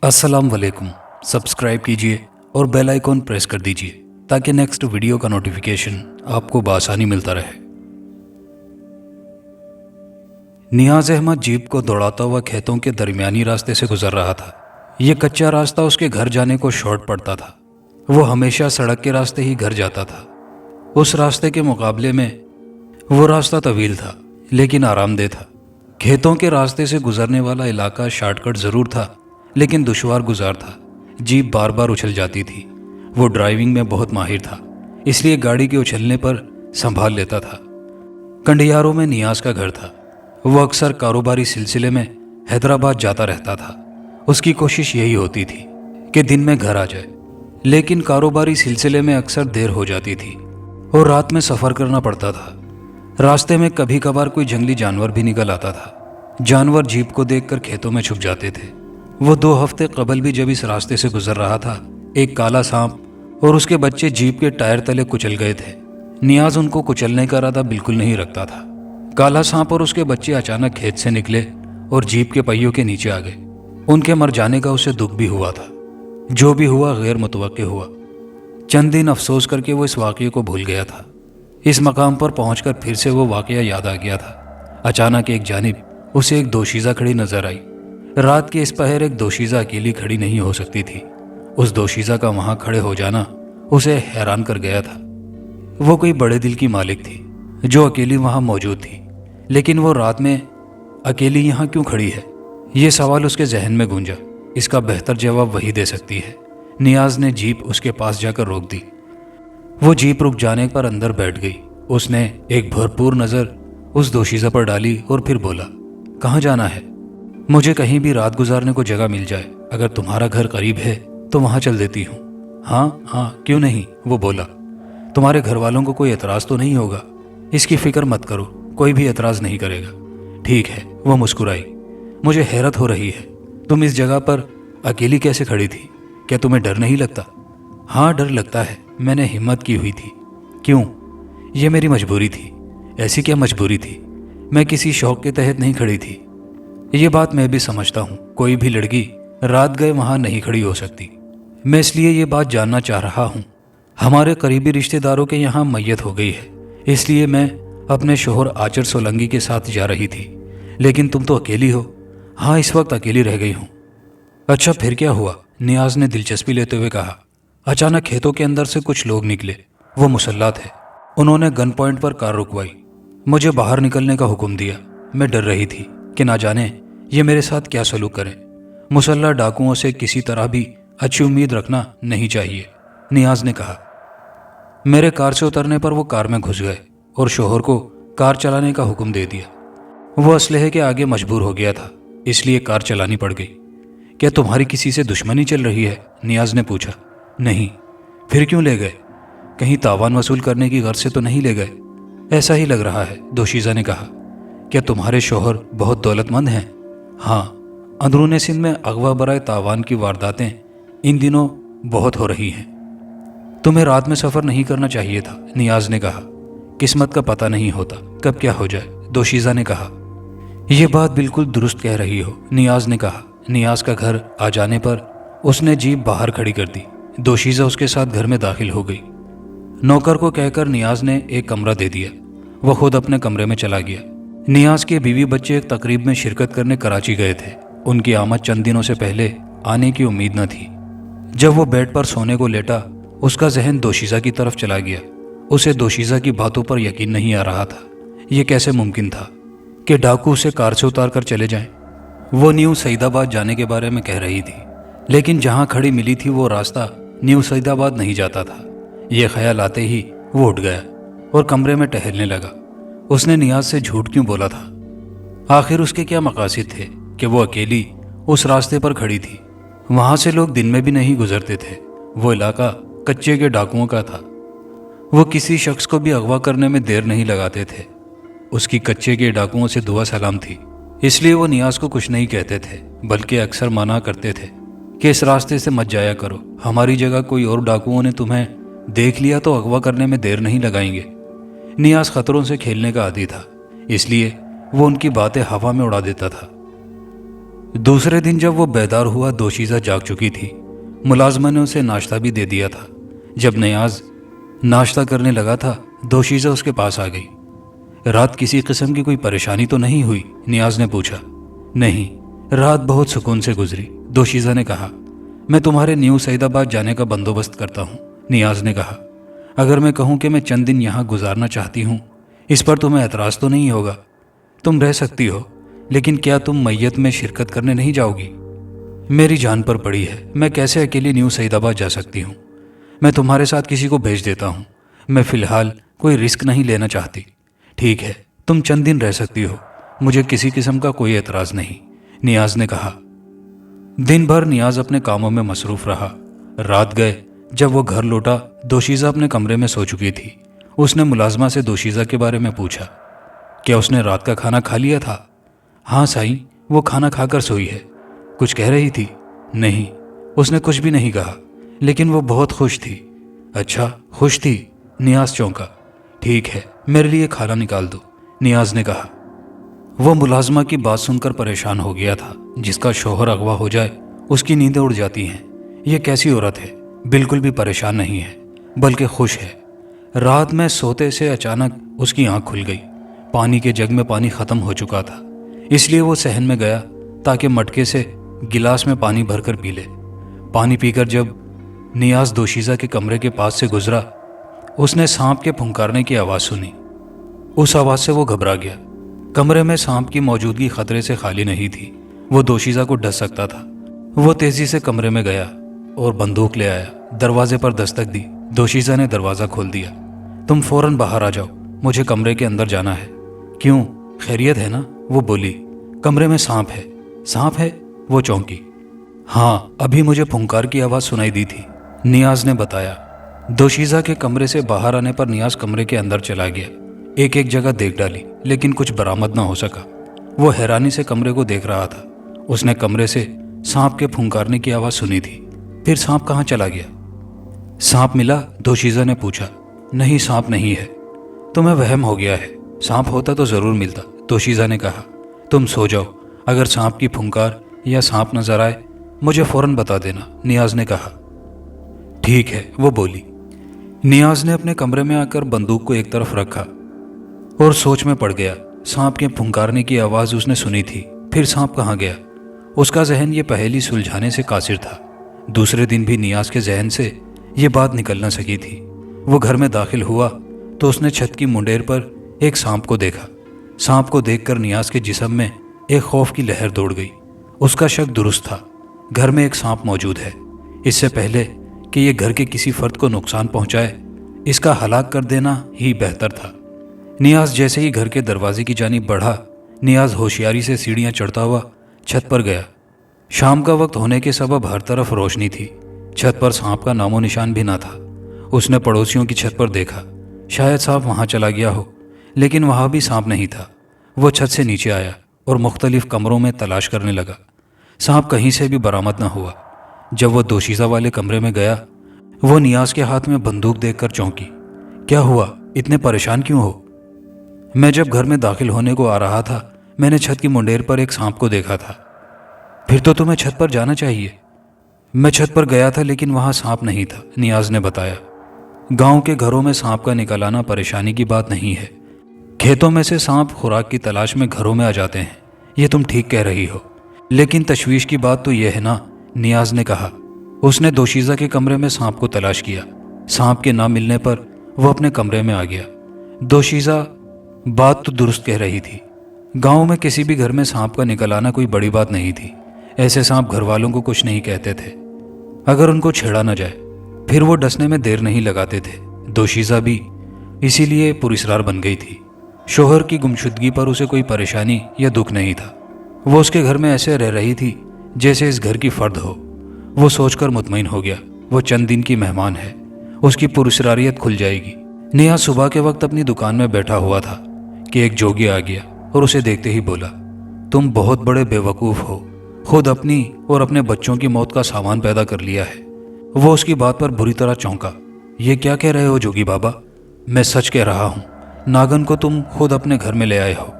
अस्सलाम वालेकुम। सब्सक्राइब कीजिए और बेल आइकॉन प्रेस कर दीजिए ताकि नेक्स्ट वीडियो का नोटिफिकेशन आपको बआसानी मिलता रहे। नियाज अहमद जीप को दौड़ाता हुआ खेतों के दरमियानी रास्ते से गुजर रहा था। ये कच्चा रास्ता उसके घर जाने को शॉर्ट पड़ता था। वो हमेशा सड़क के रास्ते ही घर जाता था। उस रास्ते के मुकाबले में वो रास्ता तवील था लेकिन आरामदेह था। खेतों के रास्ते से गुजरने वाला इलाका शॉर्टकट ज़रूर था लेकिन दुश्वार गुजार था। जीप बार बार उछल जाती थी। वो ड्राइविंग में बहुत माहिर था, इसलिए गाड़ी के उछलने पर संभाल लेता था। कंडियारों में नियाज का घर था। वो अक्सर कारोबारी सिलसिले में हैदराबाद जाता रहता था। उसकी कोशिश यही होती थी कि दिन में घर आ जाए, लेकिन कारोबारी सिलसिले में अक्सर देर हो जाती थी और रात में सफ़र करना पड़ता था। रास्ते में कभी कभार कोई जंगली जानवर भी निकल आता था। जानवर जीप को देखकर खेतों में छुप जाते थे। वो 2 हफ्ते कबल भी जब इस रास्ते से गुजर रहा था, एक काला सांप और उसके बच्चे जीप के टायर तले कुचल गए थे। नियाज उनको कुचलने का इरादा बिल्कुल नहीं रखता था। काला सांप और उसके बच्चे अचानक खेत से निकले और जीप के पहियों के नीचे आ गए। उनके मर जाने का उसे दुख भी हुआ था। जो भी हुआ गैर मुतवक्के हुआ। चंद दिन अफसोस करके वो इस वाक़ये को भूल गया था। इस मकाम पर पहुंचकर फिर से वो वाक़या याद आ गया था। अचानक एक जानिब उसे एक दोशीज़ा खड़ी नजर आई। रात के इस पहर एक दोशीज़ा अकेली खड़ी नहीं हो सकती थी। उस दोशीज़ा का वहां खड़े हो जाना उसे हैरान कर गया था। वो कोई बड़े दिल की मालिक थी जो अकेली वहां मौजूद थी, लेकिन वो रात में अकेली यहाँ क्यों खड़ी है, ये सवाल उसके जहन में गूंजा। इसका बेहतर जवाब वही दे सकती है। नियाज ने जीप उसके पास जाकर रोक दी। वो जीप रुक जाने पर अंदर बैठ गई। उसने एक भरपूर नज़र उस दोशीज़ा पर डाली और फिर बोला, कहाँ जाना है? मुझे कहीं भी रात गुजारने को जगह मिल जाए। अगर तुम्हारा घर करीब है तो वहां चल देती हूँ। हाँ, क्यों नहीं, वो बोला। तुम्हारे घर वालों को कोई एतराज़ तो नहीं होगा? इसकी फिक्र मत करो, कोई भी एतराज़ नहीं करेगा। ठीक है, वो मुस्कुराई। मुझे हैरत हो रही है, तुम इस जगह पर अकेली कैसे खड़ी थी? क्या तुम्हें डर नहीं लगता? हाँ, डर लगता है। मैंने हिम्मत की हुई थी। क्यों? ये मेरी मजबूरी थी। ऐसी क्या मजबूरी थी? मैं किसी शौक के तहत नहीं खड़ी थी। ये बात मैं भी समझता हूँ। कोई भी लड़की रात गए वहाँ नहीं खड़ी हो सकती। मैं इसलिए ये बात जानना चाह रहा हूँ। हमारे करीबी रिश्तेदारों के यहाँ मैयत हो गई है, इसलिए मैं अपने शोहर आचर सोलंगी के साथ जा रही थी। लेकिन तुम तो अकेली हो। हाँ, इस वक्त अकेली रह गई हूँ। अच्छा, फिर क्या हुआ? नियाज ने दिलचस्पी लेते हुए कहा। अचानक खेतों के अंदर से कुछ लोग निकले। वो मुसल्ला थे। उन्होंने गन पॉइंट पर कार रुकवाई। मुझे बाहर निकलने का हुक्म दिया। मैं डर रही थी कि ना जाने ये मेरे साथ क्या सलूक करें। मुसल्ला डाकुओं से किसी तरह भी अच्छी उम्मीद रखना नहीं चाहिए, नियाज ने कहा। मेरे कार से उतरने पर वो कार में घुस गए और शोहर को कार चलाने का हुक्म दे दिया। वो असलहे के आगे मजबूर हो गया था, इसलिए कार चलानी पड़ गई। क्या तुम्हारी किसी से दुश्मनी चल रही है? नियाज ने पूछा। नहीं। फिर क्यों ले गए? कहीं तावान वसूल करने की गर्ज से तो नहीं ले गए? ऐसा ही लग रहा है, दोशीज़ा ने कहा। क्या तुम्हारे शोहर बहुत दौलतमंद हैं? हाँ, अंदरूनी सिंध में अगवा बराए तावान की वारदातें इन दिनों बहुत हो रही हैं। तुम्हें रात में सफ़र नहीं करना चाहिए था, नियाज ने कहा। किस्मत का पता नहीं होता कब क्या हो जाए, दोशीज़ा ने कहा। यह बात बिल्कुल दुरुस्त कह रही हो, नियाज ने कहा। नियाज का घर आ जाने पर उसने जीप बाहर खड़ी कर दी। दोशीज़ा उसके साथ घर में दाखिल हो गई। नौकर को कहकर नियाज ने एक कमरा दे दिया। वह खुद अपने कमरे में चला गया। नियाज के बीवी बच्चे एक तकरीब में शिरकत करने कराची गए थे। उनकी आमद चंद दिनों से पहले आने की उम्मीद न थी। जब वो बेड पर सोने को लेटा, उसका जहन दोशीज़ा की तरफ चला गया। उसे दोशीज़ा की बातों पर यकीन नहीं आ रहा था। ये कैसे मुमकिन था कि डाकू उसे कार से उतार कर चले जाएं? वो न्यू सईदाबाद जाने के बारे में कह रही थी, लेकिन जहाँ खड़ी मिली थी वो रास्ता न्यू सईदाबाद नहीं जाता था। ये ख्याल आते ही वो उठ गया और कमरे में टहलने लगा। उसने नियाज से झूठ क्यों बोला था? आखिर उसके क्या मकासद थे कि वो अकेली उस रास्ते पर खड़ी थी? वहां से लोग दिन में भी नहीं गुजरते थे। वो इलाका कच्चे के डाकुओं का था। वो किसी शख्स को भी अगवा करने में देर नहीं लगाते थे। उसकी कच्चे के डाकुओं से दुआ सलाम थी, इसलिए वो नियाज को कुछ नहीं कहते थे, बल्कि अक्सर मना करते थे कि इस रास्ते से मत जाया करो। हमारी जगह कोई और डाकुओं ने तुम्हें देख लिया तो अगवा करने में देर नहीं लगाएंगे। नियाज खतरों से खेलने का आदी था, इसलिए वो उनकी बातें हवा में उड़ा देता था। दूसरे दिन जब वो बेदार हुआ दोशीज़ा जाग चुकी थी। मुलाजमा ने उसे नाश्ता भी दे दिया था। जब नियाज नाश्ता करने लगा था, दोशीज़ा उसके पास आ गई। रात किसी किस्म की कोई परेशानी तो नहीं हुई? नियाज ने पूछा। नहीं, रात बहुत सुकून से गुजरी, दोशीज़ा ने कहा। मैं तुम्हारे न्यू सईदाबाद जाने का बंदोबस्त करता हूँ, नियाज ने कहा। अगर मैं कहूँ कि मैं चंद दिन यहाँ गुजारना चाहती हूँ, इस पर तुम्हें एतराज़ तो नहीं होगा? तुम रह सकती हो, लेकिन क्या तुम मैयत में शिरकत करने नहीं जाओगी? मेरी जान पर पड़ी है, मैं कैसे अकेली न्यू सईदाबाद जा सकती हूँ? मैं तुम्हारे साथ किसी को भेज देता हूँ। मैं फ़िलहाल कोई रिस्क नहीं लेना चाहती। ठीक है, तुम चंद दिन रह सकती हो, मुझे किसी किस्म का कोई एतराज़ नहीं, नियाज ने कहा। दिन भर नियाज अपने कामों में मसरूफ़ रहा। रात गए जब वो घर लौटा, दोशीज़ा अपने कमरे में सो चुकी थी। उसने मुलाजमा से दोशीज़ा के बारे में पूछा। क्या उसने रात का खाना खा लिया था? हाँ साईं, वो खाना खाकर सोई है। कुछ कह रही थी? नहीं, उसने कुछ भी नहीं कहा, लेकिन वो बहुत खुश थी। अच्छा, खुश थी? नियाज चौंका। ठीक है, मेरे लिए खाना निकाल दो, नियाज ने कहा। वो मुलाजमा की बात सुनकर परेशान हो गया था। जिसका शोहर अगवा हो जाए उसकी नींदें उड़ जाती हैं। ये कैसी औरत है? बिल्कुल भी परेशान नहीं है, बल्कि खुश है। रात में सोते से अचानक उसकी आंख खुल गई। पानी के जग में पानी ख़त्म हो चुका था, इसलिए वो सहन में गया ताकि मटके से गिलास में पानी भरकर पी ले। पानी पीकर जब नियाज दोशीज़ा के कमरे के पास से गुजरा, उसने सांप के फुंकारने की आवाज़ सुनी। उस आवाज़ से वो घबरा गया। कमरे में सांप की मौजूदगी खतरे से खाली नहीं थी। वो दोशीज़ा को डस सकता था। वो तेज़ी से कमरे में गया और बंदूक ले आया। दरवाजे पर दस्तक दी। दोशीज़ा ने दरवाज़ा खोल दिया। तुम फौरन बाहर आ जाओ, मुझे कमरे के अंदर जाना है। क्यों, खैरियत है ना? वो बोली। कमरे में सांप है। सांप है? वो चौंकी। हाँ, अभी मुझे फुंकार की आवाज़ सुनाई दी थी, नियाज ने बताया। दोशीज़ा के कमरे से बाहर आने पर नियाज कमरे के अंदर चला गया। एक एक जगह देख डाली, लेकिन कुछ बरामद ना हो सका। वो हैरानी से कमरे को देख रहा था। उसने कमरे से सांप के फुंकारने की आवाज़ सुनी थी। फिर सांप कहाँ चला गया? सांप मिला? दोशीज़ा ने पूछा। नहीं, सांप नहीं है, तुम्हें वहम हो गया है। सांप होता तो ज़रूर मिलता, दोशीज़ा ने कहा। तुम सो जाओ, अगर सांप की फुंकार या सांप नजर आए मुझे फ़ौरन बता देना, नियाज ने कहा। ठीक है, वो बोली। नियाज ने अपने कमरे में आकर बंदूक को एक तरफ रखा और सोच में पड़ गया। सांप के फुंकारने की आवाज़ उसने सुनी थी, फिर सांप कहाँ गया? उसका जहन ये पहेली सुलझाने से कासिर था। दूसरे दिन भी नियाज के जहन से ये बात निकल न सकी थी। वो घर में दाखिल हुआ तो उसने छत की मुंडेर पर एक सांप को देखा। सांप को देखकर नियाज के जिस्म में एक खौफ की लहर दौड़ गई। उसका शक दुरुस्त था, घर में एक सांप मौजूद है। इससे पहले कि ये घर के किसी फर्द को नुकसान पहुंचाए, इसका हलाक कर देना ही बेहतर था। नियाज जैसे ही घर के दरवाजे की जानिब बढ़ा, नियाज होशियारी से सीढ़ियां चढ़ता हुआ छत पर गया। शाम का वक्त होने के सबब हर तरफ रोशनी थी। छत पर सांप का नामो निशान भी ना था। उसने पड़ोसियों की छत पर देखा, शायद सांप वहां चला गया हो, लेकिन वहां भी सांप नहीं था। वो छत से नीचे आया और मुख्तलिफ कमरों में तलाश करने लगा। सांप कहीं से भी बरामद न हुआ। जब वो दोशीज़ा वाले कमरे में गया, वो नियाज के हाथ में बंदूक देखकर चौंकी। क्या हुआ, इतने परेशान क्यों हो? मैं जब घर में दाखिल होने को आ रहा था, मैंने छत की मुंडेर पर एक सांप को देखा था। फिर तो तुम्हें छत पर जाना चाहिए। मैं छत पर गया था, लेकिन वहां सांप नहीं था, नियाज ने बताया। गांव के घरों में सांप का निकल आना परेशानी की बात नहीं है। खेतों में से सांप खुराक की तलाश में घरों में आ जाते हैं, ये तुम ठीक कह रही हो, लेकिन तशवीश की बात तो यह है ना, नियाज ने कहा। उसने दोशीज़ा के कमरे में सांप को तलाश किया। सांप के ना मिलने पर वो अपने कमरे में आ गया। दोशीज़ा बात तो दुरुस्त कह रही थी। गांव में किसी भी घर में सांप का निकल आना कोई बड़ी बात नहीं थी। ऐसे सांप घर वालों को कुछ नहीं कहते थे, अगर उनको छेड़ा न जाए। फिर वो डसने में देर नहीं लगाते थे। दोशीज़ा भी इसीलिए पुरस्रार बन गई थी। शोहर की गुमशुदगी पर उसे कोई परेशानी या दुख नहीं था। वो उसके घर में ऐसे रह रही थी जैसे इस घर की फर्द हो। वो सोचकर मुतमईन हो गया, वो चंद दिन की मेहमान है, उसकी पुरस्रारियत खुल जाएगी। नियाज सुबह के वक्त अपनी दुकान में बैठा हुआ था कि एक जोगी आ गया और उसे देखते ही बोला, तुम बहुत बड़े बेवकूफ़ हो, खुद अपनी और अपने बच्चों की मौत का सामान पैदा कर लिया है। वो उसकी बात पर बुरी तरह चौंका। ये क्या कह रहे हो जोगी बाबा? मैं सच कह रहा हूँ, नागन को तुम खुद अपने घर में ले आए हो।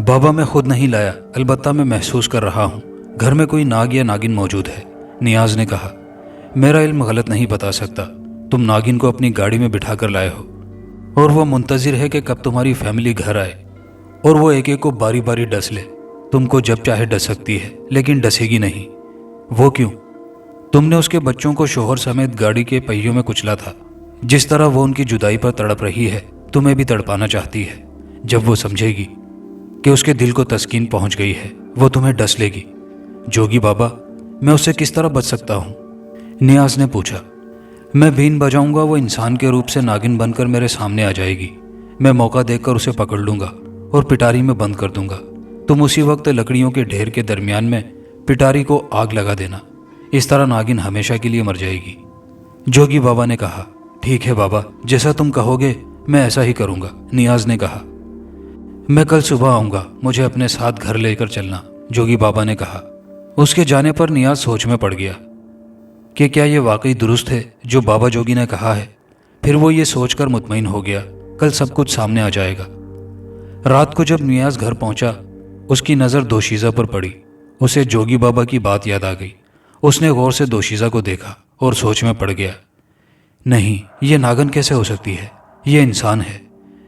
बाबा, मैं खुद नहीं लाया, अलबत्ता मैं महसूस कर रहा हूँ घर में कोई नाग या नागिन मौजूद है। नियाज ने कहा, मेरा इल्म गलत नहीं बता सकता। तुम नागिन को अपनी गाड़ी में बिठा कर लाए हो और वो मुंतजिर है कि कब तुम्हारी फैमिली घर आए और वो एक एक को बारी बारी डस ले। तुमको जब चाहे डस सकती है, लेकिन डसेगी नहीं। वो क्यों? तुमने उसके बच्चों को शोहर समेत गाड़ी के पहियों में कुचला था। जिस तरह वो उनकी जुदाई पर तड़प रही है, तुम्हें भी तड़पाना चाहती है। जब वो समझेगी कि उसके दिल को तस्कीन पहुंच गई है, वो तुम्हें डस लेगी। जोगी बाबा, मैं उससे किस तरह बच सकता हूँ? नियाज ने पूछा। मैं बीन बजाऊंगा, वो इंसान के रूप से नागिन बनकर मेरे सामने आ जाएगी। मैं मौका देखकर उसे पकड़ लूंगा और पिटारी में बंद कर दूंगा। तुम उसी वक्त लकड़ियों के ढेर के दरमियान में पिटारी को आग लगा देना। इस तरह नागिन हमेशा के लिए मर जाएगी। जोगी बाबा ने कहा, ठीक है बाबा, जैसा तुम कहोगे मैं ऐसा ही करूंगा। नियाज ने कहा, मैं कल सुबह आऊंगा, मुझे अपने साथ घर लेकर चलना। जोगी बाबा ने कहा। उसके जाने पर नियाज सोच में पड़ गया कि क्या ये वाकई दुरुस्त है जो बाबा जोगी ने कहा है। फिर वो ये सोचकर मुतमईन हो गया, कल सब कुछ सामने आ जाएगा। रात को जब नियाज घर पहुंचा, उसकी नज़र दोशीज़ा पर पड़ी। उसे जोगी बाबा की बात याद आ गई। उसने गौर से दोशीज़ा को देखा और सोच में पड़ गया, नहीं, ये नागिन कैसे हो सकती है? ये इंसान है।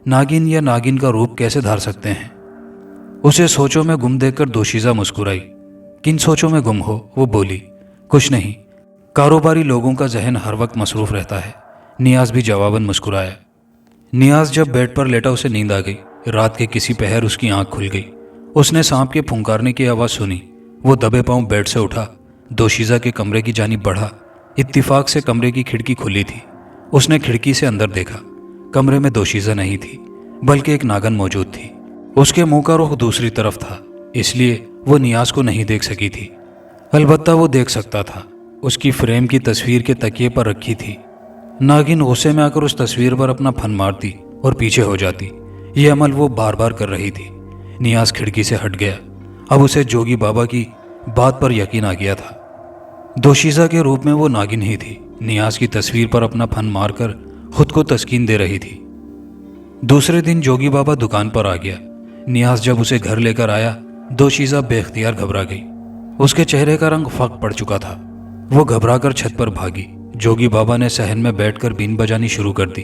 नागिन या नागिन का रूप कैसे धार सकते हैं? उसे सोचों में गुम देखकर दोशीज़ा मुस्कुराई। किन सोचों में गुम हो? वो बोली, कुछ नहीं, कारोबारी लोगों का जहन हर वक्त मसरूफ रहता है। नियाज भी जवाबन मुस्कुराया। नियाज जब बेड पर लेटा, उसे नींद आ गई। रात के किसी पहर उसकी आंख खुल गई। उसने सांप के फुंकारने की आवाज़ सुनी। वो दबे पांव बेड से उठा, दोशीज़ा के कमरे की जानिब बढ़ा। इत्तिफाक से कमरे की खिड़की खुली थी। उसने खिड़की से अंदर देखा। कमरे में दोशीज़ा नहीं थी, बल्कि एक नागिन मौजूद थी। उसके मुंह का रुख दूसरी तरफ था, इसलिए वो नियाज को नहीं देख सकी थी। अलबत्ता वो देख सकता था, उसकी फ्रेम की तस्वीर के तकिए पर रखी थी। नागिन गुस्से में आकर उस तस्वीर पर अपना फन मारती और पीछे हो जाती। ये अमल वो बार बार कर रही थी। नियाज खिड़की से हट गया। अब उसे जोगी बाबा की बात पर यकीन आ गया था। दोशीज़ा के रूप में वो नागिन ही थी। नियाज की तस्वीर पर अपना फन मारकर खुद को तस्कीन दे रही थी। दूसरे दिन जोगी बाबा दुकान पर आ गया। नियाज जब उसे घर लेकर आया, दोशीज़ा बेख्तियार घबरा गई। उसके चेहरे का रंग फक पड़ चुका था। वो घबराकर छत पर भागी। जोगी बाबा ने सहन में बैठकर बीन बजानी शुरू कर दी।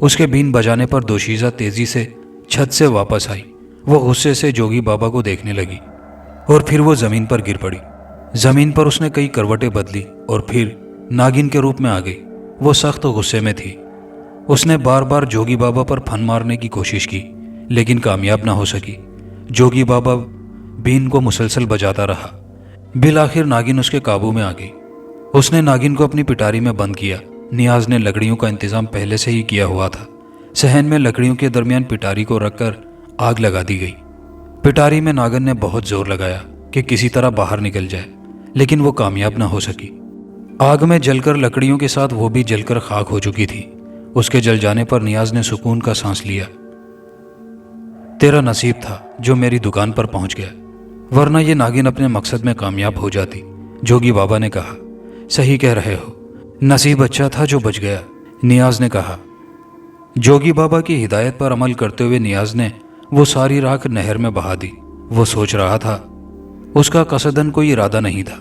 उसके बीन बजाने पर दोशीज़ा तेजी से छत से वापस आई। वो गुस्से से जोगी बाबा को देखने लगी और फिर वो जमीन पर गिर पड़ी। जमीन पर उसने कई करवटें बदली और फिर नागिन के रूप में आ गई। वो सख्त गुस्से में थी। उसने बार बार जोगी बाबा पर फन मारने की कोशिश की, लेकिन कामयाब ना हो सकी। जोगी बाबा बीन को मुसलसल बजाता रहा। बिलाखिर नागिन उसके काबू में आ गई। उसने नागिन को अपनी पिटारी में बंद किया। नियाज ने लकड़ियों का इंतजाम पहले से ही किया हुआ था। सहन में लकड़ियों के दरमियान पिटारी को रखकर आग लगा दी गई। पिटारी में नागिन ने बहुत जोर लगाया कि किसी तरह बाहर निकल जाए, लेकिन वो कामयाब ना हो सकी। आग में जलकर लकड़ियों के साथ वो भी जलकर खाक हो चुकी थी। उसके जल जाने पर नियाज ने सुकून का सांस लिया। तेरा नसीब था जो मेरी दुकान पर पहुंच गया, वरना ये नागिन अपने मकसद में कामयाब हो जाती। जोगी बाबा ने कहा, सही कह रहे हो, नसीब अच्छा था जो बच गया। नियाज ने कहा। जोगी बाबा की हिदायत पर अमल करते हुए नियाज ने वो सारी राख नहर में बहा दी। वो सोच रहा था, उसका कसदन कोई इरादा नहीं था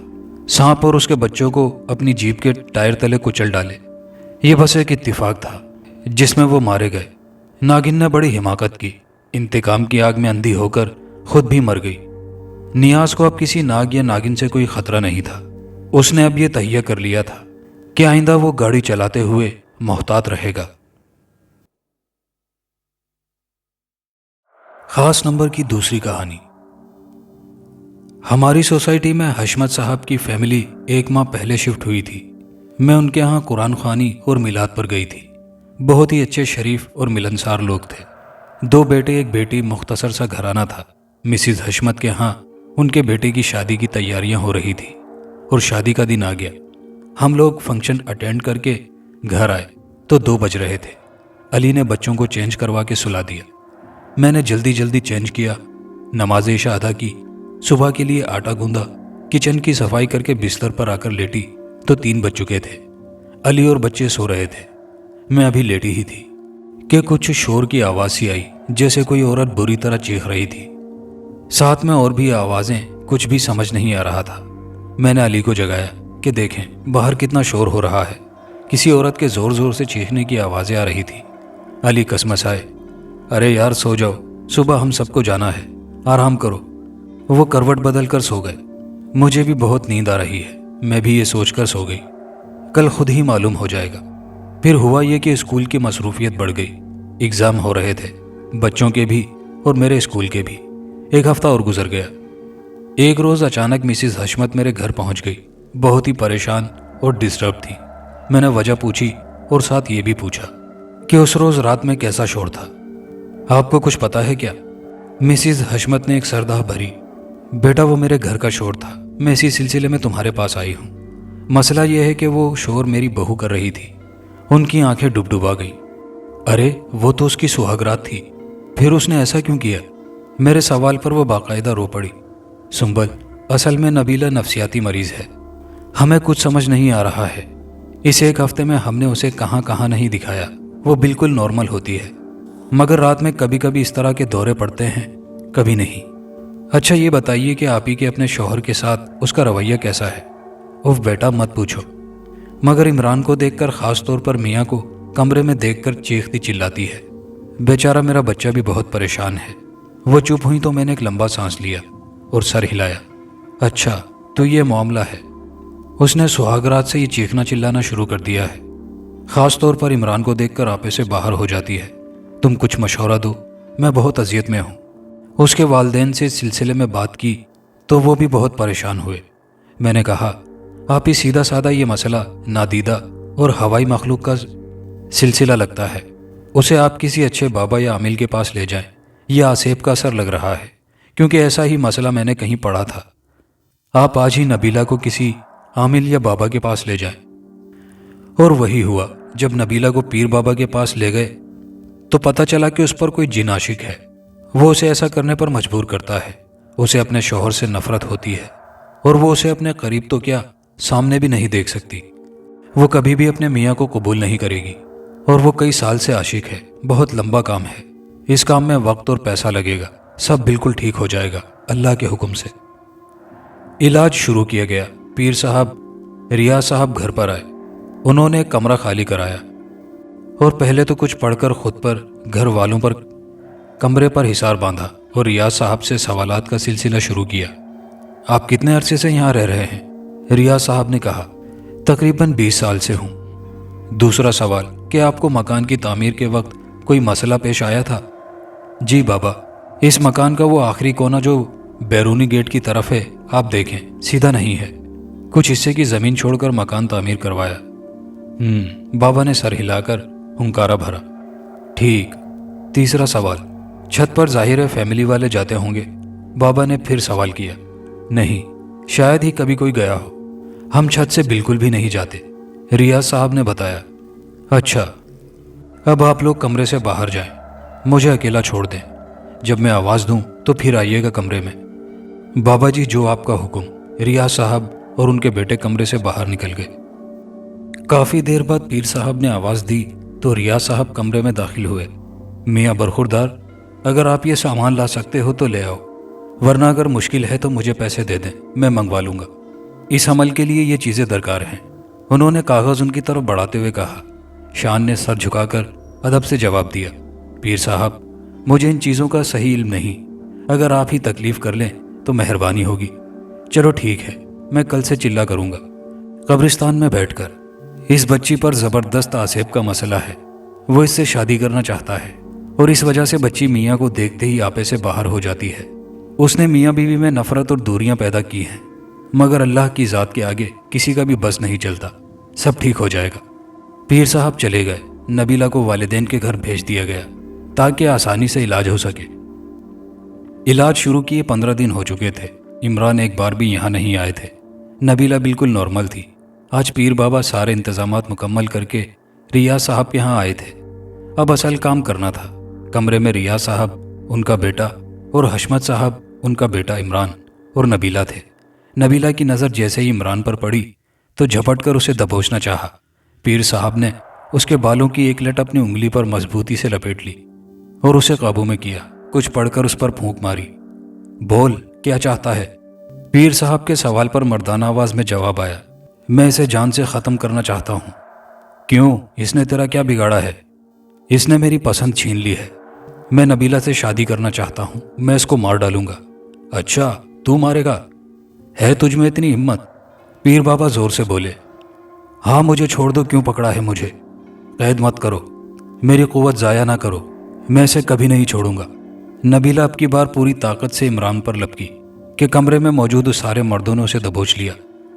सांप और उसके बच्चों को अपनी जीप के टायर तले कुचल डाले। ये बस एक इत्तिफाक था जिसमें वो मारे गए। नागिन ने बड़ी हिमाकत की। इंतकाम की आग में अंधी होकर खुद भी मर गई। नियाज को अब किसी नाग या नागिन से कोई खतरा नहीं था। उसने अब ये तहिया कर लिया था कि आइंदा वो गाड़ी चलाते हुए मोहतात रहेगा। खास नंबर की दूसरी कहानी। हमारी सोसाइटी में हशमत साहब की फैमिली 1 माह पहले शिफ्ट हुई थी। मैं उनके यहाँ कुरान ख़्वानी और मिलाद पर गई थी। बहुत ही अच्छे, शरीफ और मिलनसार लोग थे। 2 बेटे, 1 बेटी, मुख्तसर सा घराना था। मिसिज हशमत के यहाँ उनके बेटे की शादी की तैयारियां हो रही थी और शादी का दिन आ गया। हम लोग फंक्शन अटेंड करके घर आए तो 2 बज रहे थे। अली ने बच्चों को चेंज करवा के सुला दिया। मैंने जल्दी जल्दी चेंज किया, नमाज इशा अदा की, सुबह के लिए आटा गूंदा, किचन की सफाई करके बिस्तर पर आकर लेटी तो 3 बज चुके थे। अली और बच्चे सो रहे थे। मैं अभी लेटी ही थी कि कुछ शोर की आवाज़ सी आई, जैसे कोई औरत बुरी तरह चीख रही थी। साथ में और भी आवाज़ें कुछ भी समझ नहीं आ रहा था। मैंने अली को जगाया कि देखें बाहर कितना शोर हो रहा है। किसी औरत के ज़ोर ज़ोर से चीखने की आवाज़ें आ रही थी। अली कसमसाए, अरे यार सो जाओ, सुबह हम सबको जाना है, आराम करो। वो करवट बदल कर सो गए। मुझे भी बहुत नींद आ रही है, मैं भी ये सोचकर सो गई, कल खुद ही मालूम हो जाएगा। फिर हुआ ये कि स्कूल की मसरूफियत बढ़ गई। एग्ज़ाम हो रहे थे, बच्चों के भी और मेरे स्कूल के भी। एक हफ्ता और गुजर गया। एक रोज़ अचानक मिसिज हशमत मेरे घर पहुंच गई। बहुत ही परेशान और डिस्टर्ब थी। मैंने वजह पूछी और साथ ये भी पूछा कि उस रोज़ रात में कैसा शोर था। आपको कुछ पता है क्या? मिसिज हशमत ने एक सरदाह भरी। बेटा वो मेरे घर का शोर था, मैं इसी सिलसिले में तुम्हारे पास आई हूँ। मसला यह है कि वो शोर मेरी बहू कर रही थी। उनकी आंखें डुबडुबा गई। अरे वो तो उसकी सुहागरात थी, फिर उसने ऐसा क्यों किया? मेरे सवाल पर वो बाकायदा रो पड़ी। सुंबल, असल में नबीला नफ्सियाती मरीज है, हमें कुछ समझ नहीं आ रहा है। इस एक हफ्ते में हमने उसे कहाँ कहाँ नहीं दिखाया, वो बिल्कुल नॉर्मल होती है, मगर रात में कभी कभी इस तरह के दौरे पड़ते हैं, कभी नहीं। अच्छा ये बताइए कि आप ही के अपने शौहर के साथ उसका रवैया कैसा है? उफ बेटा मत पूछो। मगर इमरान को देखकर, ख़ास तौर पर मियाँ को कमरे में देखकर चीखती चिल्लाती है। बेचारा मेरा बच्चा भी बहुत परेशान है। वो चुप हुई तो मैंने एक लंबा सांस लिया और सर हिलाया। अच्छा तो ये मामला है, उसने सुहागरात से ये चीखना चिल्लाना शुरू कर दिया है। ख़ास तौर पर इमरान को देखकर आपे से बाहर हो जाती है। तुम कुछ मशवरा दो, मैं बहुत अजियत में हूँ। उसके वालिदैन से इस सिलसिले में बात की तो वो भी बहुत परेशान हुए। मैंने कहा आप ही सीधा साधा ये मसला नादीदा और हवाई मखलूक का सिलसिला लगता है, उसे आप किसी अच्छे बाबा या आमिल के पास ले जाएं। यह आसेब का असर लग रहा है, क्योंकि ऐसा ही मसला मैंने कहीं पढ़ा था। आप आज ही नबीला को किसी आमिल या बाबा के पास ले जाएं। और वही हुआ। जब नबीला को पीर बाबा के पास ले गए तो पता चला कि उस पर कोई जिन आशिक है। वो उसे ऐसा करने पर मजबूर करता है। उसे अपने शौहर से नफरत होती है और वो उसे अपने करीब तो क्या, सामने भी नहीं देख सकती। वो कभी भी अपने मियाँ को कबूल नहीं करेगी और वो कई साल से आशिक है। बहुत लंबा काम है, इस काम में वक्त और पैसा लगेगा। सब बिल्कुल ठीक हो जाएगा अल्लाह के हुक्म से। इलाज शुरू किया गया। पीर साहब, रियाज साहब घर पर आए। उन्होंने एक कमरा खाली कराया और पहले तो कुछ पढ़कर खुद पर, घर वालों पर, कमरे पर हिसार बांधा और रियाज साहब से सवालात का सिलसिला शुरू किया। आप कितने अरसे से यहाँ रह रहे हैं? रियाज साहब ने कहा, तकरीबन 20 साल से हूँ। दूसरा सवाल, क्या आपको मकान की तामीर के वक्त कोई मसला पेश आया था? जी बाबा, इस मकान का वो आखिरी कोना जो बैरूनी गेट की तरफ है, आप देखें सीधा नहीं है। कुछ हिस्से की ज़मीन छोड़कर मकान तामीर करवाया। बाबा ने सर हिलाकर हुंकारा भरा। ठीक। तीसरा सवाल, छत पर जाहिर है फैमिली वाले जाते होंगे? बाबा ने फिर सवाल किया। नहीं, शायद ही कभी कोई गया हो, हम छत से बिल्कुल भी नहीं जाते, रियाज साहब ने बताया। अच्छा, अब आप लोग कमरे से बाहर जाएं, मुझे अकेला छोड़ दें। जब मैं आवाज़ दूं तो फिर आइएगा कमरे में। बाबा जी जो आपका हुक्म। रियाज साहब और उनके बेटे कमरे से बाहर निकल गए। काफ़ी देर बाद पीर साहब ने आवाज़ दी तो रियाज साहब कमरे में दाखिल हुए। मियाँ बरखुरदार, अगर आप ये सामान ला सकते हो तो ले आओ, वरना अगर मुश्किल है तो मुझे पैसे दे दें, मैं मंगवा लूँगा। इस अमल के लिए ये चीज़ें दरकार हैं। उन्होंने कागज़ उनकी तरफ बढ़ाते हुए कहा। शान ने सर झुकाकर अदब से जवाब दिया, पीर साहब मुझे इन चीज़ों का सही इल्म नहीं, अगर आप ही तकलीफ़ कर लें तो मेहरबानी होगी। चलो ठीक है, मैं कल से चिल्ला करूँगा। कब्रिस्तान में बैठकर, इस बच्ची पर ज़बरदस्त आसेब का मसला है। वो इससे शादी करना चाहता है और इस वजह से बच्ची मियाँ को देखते ही आपे से बाहर हो जाती है। उसने मियाँ बीवी में नफ़रत और दूरियां पैदा की हैं, मगर अल्लाह की ज़ात के आगे किसी का भी बस नहीं चलता। सब ठीक हो जाएगा। पीर साहब चले गए। नबीला को वालिदैन के घर भेज दिया गया ताकि आसानी से इलाज हो सके। इलाज शुरू किए 15 दिन हो चुके थे। इमरान एक बार भी यहाँ नहीं आए थे। नबीला बिल्कुल नॉर्मल थी। आज पीर बाबा सारे इंतजामात मुकम्मल करके रियाज साहब के यहाँ आए थे। अब असल काम करना था। कमरे में रियाज साहब, उनका बेटा, और हशमत साहब, उनका बेटा इमरान और नबीला थे। नबीला की नज़र जैसे ही इमरान पर पड़ी तो झपट कर उसे दबोचना चाहा। पीर साहब ने उसके बालों की एक लट अपनी उंगली पर मजबूती से लपेट ली और उसे काबू में किया। कुछ पढ़कर उस पर फूंक मारी। बोल, क्या चाहता है? پیر صاحب کے سوال پر مردانہ آواز میں جواب آیا، میں اسے جان سے ختم کرنا چاہتا ہوں۔ کیوں؟ اس نے تیرا کیا بگاڑا ہے؟ اس نے میری پسند چھین لی ہے۔ میں نبیلہ سے شادی کرنا چاہتا ہوں، میں اس کو مار ڈالوں گا۔ اچھا، تو مارے گا؟ ہے تجھ میں اتنی ہمت؟ پیر بابا زور سے بولے۔ ہاں، مجھے چھوڑ دو، کیوں پکڑا ہے مجھے؟ قید مت کرو، میری قوت ضائع نہ کرو، میں اسے کبھی نہیں چھوڑوں گا۔ نبیلہ اب کی بار پوری طاقت سے عمران پر لپکی کہ کمرے میں موجود سارے مردوں نے اسے دبوچ لیا۔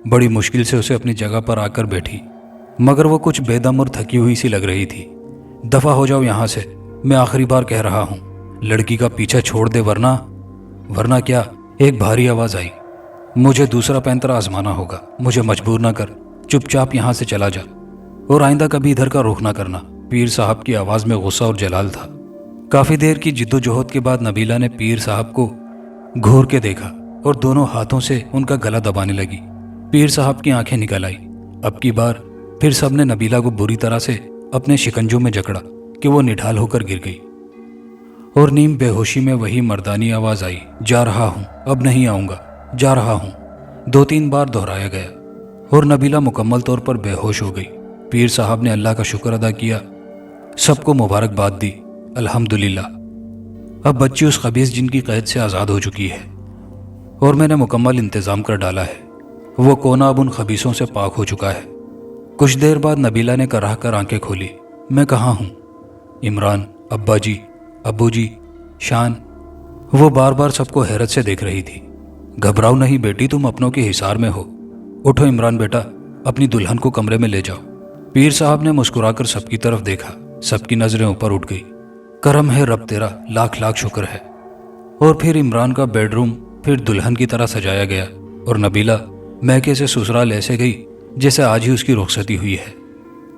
بڑی مشکل سے اسے اپنی جگہ پر آ کر بیٹھی، مگر وہ کچھ بے دم اور تھکی ہوئی سی لگ رہی تھی۔ دفع ہو جاؤ یہاں سے، میں آخری بار کہہ رہا ہوں، لڑکی کا پیچھا چھوڑ دے ورنہ کیا؟ ایک بھاری آواز آئی۔ مجھے دوسرا پینترا آزمانا ہوگا، مجھے مجبور نہ کر، چپ چاپ یہاں سے چلا جا اور آئندہ کبھی ادھر کا رخ نہ کرنا۔ پیر صاحب کی آواز میں غصہ اور جلال تھا۔ کافی دیر کی جد و جہد کے بعد نبیلہ نے پیر صاحب کو گھور کے دیکھا اور دونوں ہاتھوں سے ان کا گلا دبانے لگی۔ پیر صاحب کی آنکھیں نکل آئی۔ اب کی بار پھر سب نے نبیلہ کو بری طرح سے اپنے شکنجوں میں جکڑا کہ وہ نڈھال ہو کر گر گئی، اور نیم بے ہوشی میں وہی مردانی آواز آئی، جا رہا ہوں، اب نہیں آؤں گا، جا رہا ہوں۔ 2-3 بار دہرایا گیا اور نبیلہ مکمل طور پر بے ہوش ہو گئی۔ پیر صاحب نے اللہ کا شکر ادا کیا، سب کو مبارکباد دی، الحمدللہ اب بچی اس خبیث جن کی قید سے آزاد ہو چکی ہے اور میں نے مکمل انتظام کر ڈالا ہے۔ وہ کونا اب ان خبیثوں سے پاک ہو چکا ہے۔ کچھ دیر بعد نبیلہ نے کراہ کر آنکھیں کھولی۔ میں کہاں ہوں؟ عمران، ابا جی، ابو جی، شان۔ وہ بار بار سب کو حیرت سے دیکھ رہی تھی۔ گھبراؤ نہیں بیٹی، تم اپنوں کے حصار میں ہو۔ اٹھو عمران بیٹا، اپنی دلہن کو کمرے میں لے جاؤ۔ پیر صاحب نے مسکرا کر سب کی طرف دیکھا۔ سب کی نظریں اوپر اٹھ گئی۔ کرم ہے رب تیرا، لاکھ لاکھ شکر ہے۔ اور پھر عمران کا بیڈ روم پھر دلہن کی طرح سجایا گیا اور نبیلہ میکے سے سسرال ایسے گئی جیسے آج ہی اس کی رخصتی ہوئی ہے۔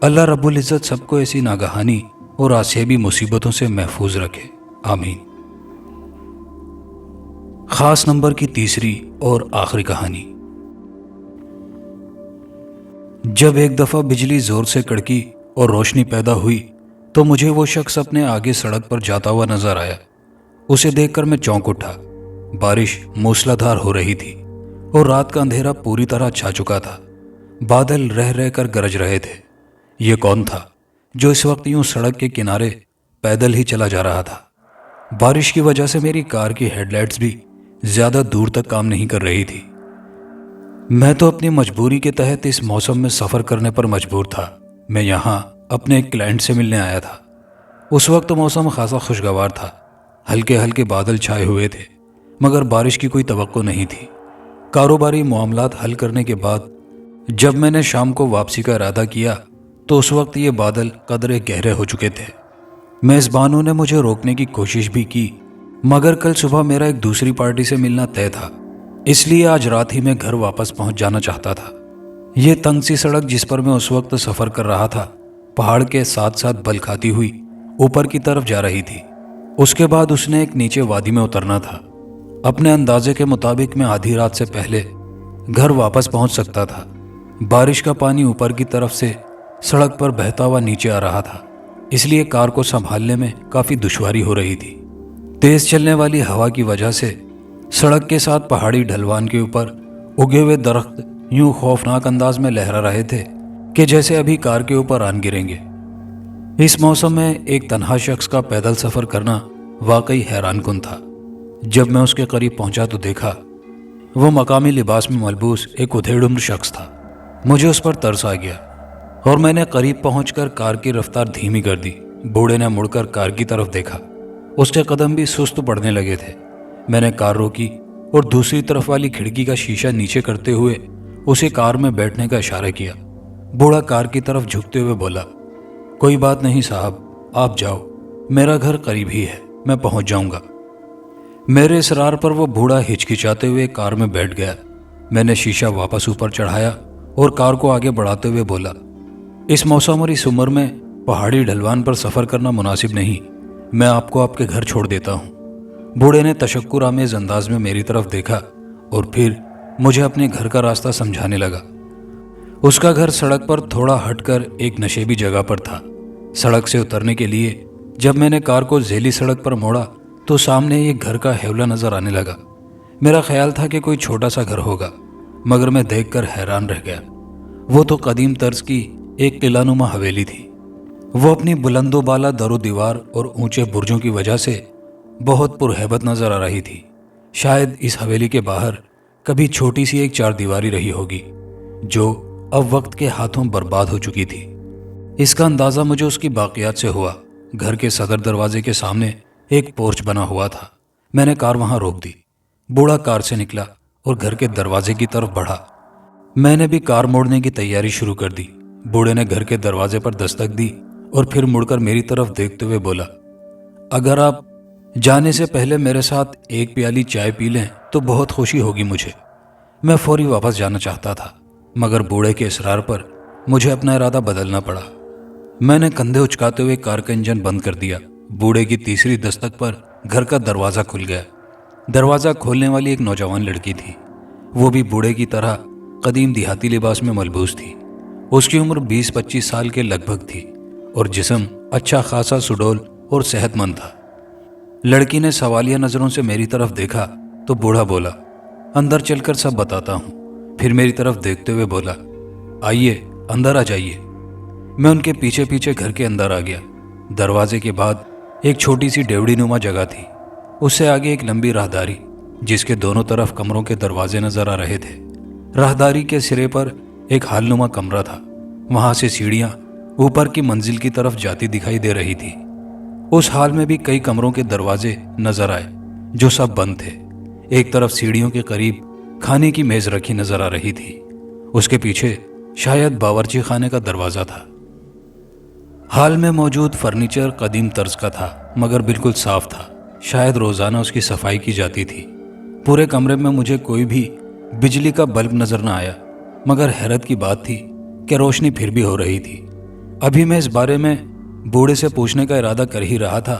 اللہ رب العزت سب کو ایسی ناگہانی اور آسیبی مصیبتوں سے محفوظ رکھے، آمین۔ خاص نمبر کی تیسری اور آخری کہانی۔ جب ایک دفعہ بجلی زور سے کڑکی اور روشنی پیدا ہوئی تو مجھے وہ شخص اپنے آگے سڑک پر جاتا ہوا نظر آیا۔ اسے دیکھ کر میں چونک اٹھا۔ بارش موسلا دھار ہو رہی تھی اور رات کا اندھیرا پوری طرح چھا چکا تھا۔ بادل رہ رہ کر گرج رہے تھے۔ یہ کون تھا جو اس وقت یوں سڑک کے کنارے پیدل ہی چلا جا رہا تھا؟ بارش کی وجہ سے میری کار کی ہیڈ لائٹس بھی زیادہ دور تک کام نہیں کر رہی تھی۔ میں تو اپنی مجبوری کے تحت اس موسم میں سفر کرنے پر مجبور تھا۔ میں یہاں اپنے ایک کلائنٹ سے ملنے آیا تھا۔ اس وقت موسم خاصا خوشگوار تھا، ہلکے ہلکے بادل چھائے ہوئے تھے، مگر بارش کی کوئی توقع نہیں تھی۔ کاروباری معاملات حل کرنے کے بعد جب میں نے شام کو واپسی کا ارادہ کیا تو اس وقت یہ بادل قدرے گہرے ہو چکے تھے۔ میزبانوں نے مجھے روکنے کی کوشش بھی کی، مگر کل صبح میرا ایک دوسری پارٹی سے ملنا طے تھا، اس لیے آج رات ہی میں گھر واپس پہنچ جانا چاہتا تھا۔ یہ تنگ سی سڑک جس پر میں اس وقت سفر کر رہا تھا پہاڑ کے ساتھ ساتھ بل کھاتی ہوئی اوپر کی طرف جا رہی تھی۔ اس کے بعد اس نے ایک نیچے وادی میں اترنا تھا۔ اپنے اندازے کے مطابق میں آدھی رات سے پہلے گھر واپس پہنچ سکتا تھا۔ بارش کا پانی اوپر کی طرف سے سڑک پر بہتا ہوا نیچے آ رہا تھا، اس لیے کار کو سنبھالنے میں کافی دشواری ہو رہی تھی۔ تیز چلنے والی ہوا کی وجہ سے سڑک کے ساتھ پہاڑی ڈھلوان کے اوپر اگے ہوئے درخت یوں خوفناک انداز میں لہرا رہے تھے کہ جیسے ابھی کار کے اوپر آن گریں گے۔ اس موسم میں ایک تنہا شخص کا پیدل سفر کرنا واقعی حیران کن تھا۔ جب میں اس کے قریب پہنچا تو دیکھا وہ مقامی لباس میں ملبوس ایک ادھیڑ عمر شخص تھا۔ مجھے اس پر ترس آ گیا اور میں نے قریب پہنچ کر کار کی رفتار دھیمی کر دی۔ بوڑھے نے مڑ کر کار کی طرف دیکھا، اس کے قدم بھی سست پڑنے لگے تھے۔ میں نے کار روکی اور دوسری طرف والی کھڑکی کا شیشہ نیچے کرتے ہوئے اسے کار میں بیٹھنے کا اشارہ کیا۔ بوڑھا کار کی طرف جھکتے ہوئے بولا، کوئی بات نہیں صاحب، آپ جاؤ، میرا گھر قریب ہی ہے، میں پہنچ جاؤں گا۔ میرے اصرار پر وہ بوڑھا ہچکچاتے ہوئے کار میں بیٹھ گیا۔ میں نے شیشہ واپس اوپر چڑھایا اور کار کو آگے بڑھاتے ہوئے بولا، اس موسم اور اس عمر میں پہاڑی ڈھلوان پر سفر کرنا مناسب نہیں، میں آپ کو آپ کے گھر چھوڑ دیتا ہوں۔ بوڑھے نے تشکر آمیز انداز میں میری طرف دیکھا اور پھر مجھے اپنے گھر کا راستہ سمجھانے لگا۔ اس کا گھر سڑک پر تھوڑا ہٹ کر ایک نشیبی جگہ پر تھا۔ سڑک سے اترنے کے لیے جب میں نے کار کو ذیلی سڑک پر موڑا تو سامنے ایک گھر کا ہیولا نظر آنے لگا۔ میرا خیال تھا کہ کوئی چھوٹا سا گھر ہوگا، مگر میں دیکھ کر حیران رہ گیا۔ وہ تو قدیم طرز کی ایک قلعہ نما حویلی تھی۔ وہ اپنی بلند و بالا در و دیوار اور اونچے برجوں کی وجہ سے بہت پرہیبت نظر آ رہی تھی۔ شاید اس حویلی کے باہر کبھی چھوٹی سی ایک چار دیواری رہی ہوگی جو اب وقت کے ہاتھوں برباد ہو چکی تھی۔ اس کا اندازہ مجھے اس کی باقیات سے ہوا۔ گھر کے صدر دروازے کے سامنے ایک پورچ بنا ہوا تھا۔ میں نے کار وہاں روک دی۔ بوڑھا کار سے نکلا اور گھر کے دروازے کی طرف بڑھا۔ میں نے بھی کار موڑنے کی تیاری شروع کر دی۔ بوڑھے نے گھر کے دروازے پر دستک دی اور پھر مڑ کر میری طرف دیکھتے ہوئے بولا، اگر آپ جانے سے پہلے میرے ساتھ ایک پیالی چائے پی لیں تو بہت خوشی ہوگی مجھے۔ میں فوری واپس جانا چاہتا تھا، مگر بوڑھے کے اصرار پر مجھے اپنا ارادہ بدلنا پڑا۔ میں نے کندھے اچکاتے ہوئے کار کا انجن بند کر دیا۔ بوڑھے کی تیسری دستک پر گھر کا دروازہ کھل گیا۔ دروازہ کھولنے والی ایک نوجوان لڑکی تھی۔ وہ بھی بوڑھے کی طرح قدیم دیہاتی لباس میں ملبوس تھی۔ اس کی عمر 20-25 سال کے لگ بھگ تھی اور جسم اچھا خاصا سڈول اور صحت مند تھا۔ لڑکی نے سوالیہ نظروں سے میری طرف دیکھا تو بوڑھا بولا، اندر چل کر سب بتاتا ہوں۔ پھر میری طرف دیکھتے ہوئے بولا، آئیے اندر آ جائیے۔ میں ان کے پیچھے پیچھے گھر کے اندر آ گیا۔ دروازے کے بعد ایک چھوٹی سی ڈیوڑی نما جگہ تھی۔ اس سے آگے ایک لمبی راہداری جس کے دونوں طرف کمروں کے دروازے نظر آ رہے تھے۔ راہداری کے سرے پر ایک ہال نما کمرہ تھا۔ وہاں سے سیڑھیاں اوپر کی منزل کی طرف جاتی دکھائی دے رہی تھی۔ اس ہال میں بھی کئی کمروں کے دروازے نظر آئے جو سب بند تھے۔ ایک طرف سیڑھیوں کے قریب کھانے کی میز رکھی نظر آ رہی تھی۔ اس کے پیچھے شاید باورچی خانے کا دروازہ تھا۔ ہال میں موجود فرنیچر قدیم طرز کا تھا مگر بالکل صاف تھا۔ شاید روزانہ اس کی صفائی کی جاتی تھی۔ پورے کمرے میں مجھے کوئی بھی بجلی کا بلب نظر نہ آیا، مگر حیرت کی بات تھی کہ روشنی پھر بھی ہو رہی تھی۔ ابھی میں اس بارے میں بوڑھے سے پوچھنے کا ارادہ کر ہی رہا تھا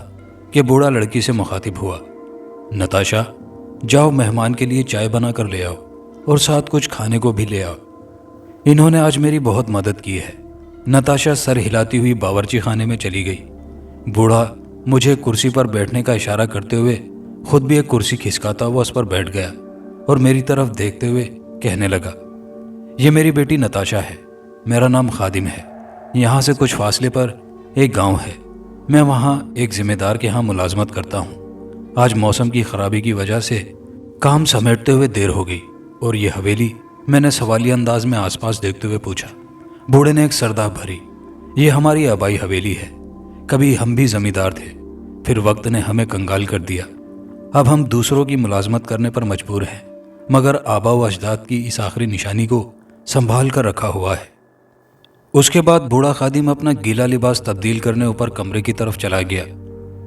کہ بوڑھا لڑکی سے مخاطب ہوا، نتاشا، جاؤ مہمان کے لیے چائے بنا کر لے آؤ اور ساتھ کچھ کھانے کو بھی لے آؤ۔ انہوں نے آج میری بہت مدد کی ہے۔ نتاشا سر ہلاتی ہوئی باورچی خانے میں چلی گئی۔ بوڑھا مجھے کرسی پر بیٹھنے کا اشارہ کرتے ہوئے خود بھی ایک کرسی کھسکاتا ہوا اس پر بیٹھ گیا اور میری طرف دیکھتے ہوئے کہنے لگا، یہ میری بیٹی نتاشا ہے۔ میرا نام خادم ہے۔ یہاں سے کچھ فاصلے پر ایک گاؤں ہے۔ میں وہاں ایک ذمہ دار کے ہاں ملازمت کرتا ہوں۔ آج موسم کی خرابی کی وجہ سے کام سمیٹتے ہوئے دیر ہو گئی اور یہ حویلی، میں نے سوالیہ انداز میں آس پاس دیکھتے ہوئے پوچھا۔ بوڑھے نے ایک سردہ بھری، یہ ہماری آبائی حویلی ہے۔ کبھی ہم بھی زمیندار تھے، پھر وقت نے ہمیں کنگال کر دیا۔ اب ہم دوسروں کی ملازمت کرنے پر مجبور ہیں، مگر آبا و اجداد کی اس آخری نشانی کو سنبھال کر رکھا ہوا ہے۔ اس کے بعد بوڑھا خادم اپنا گیلا لباس تبدیل کرنے اوپر کمرے کی طرف چلا گیا۔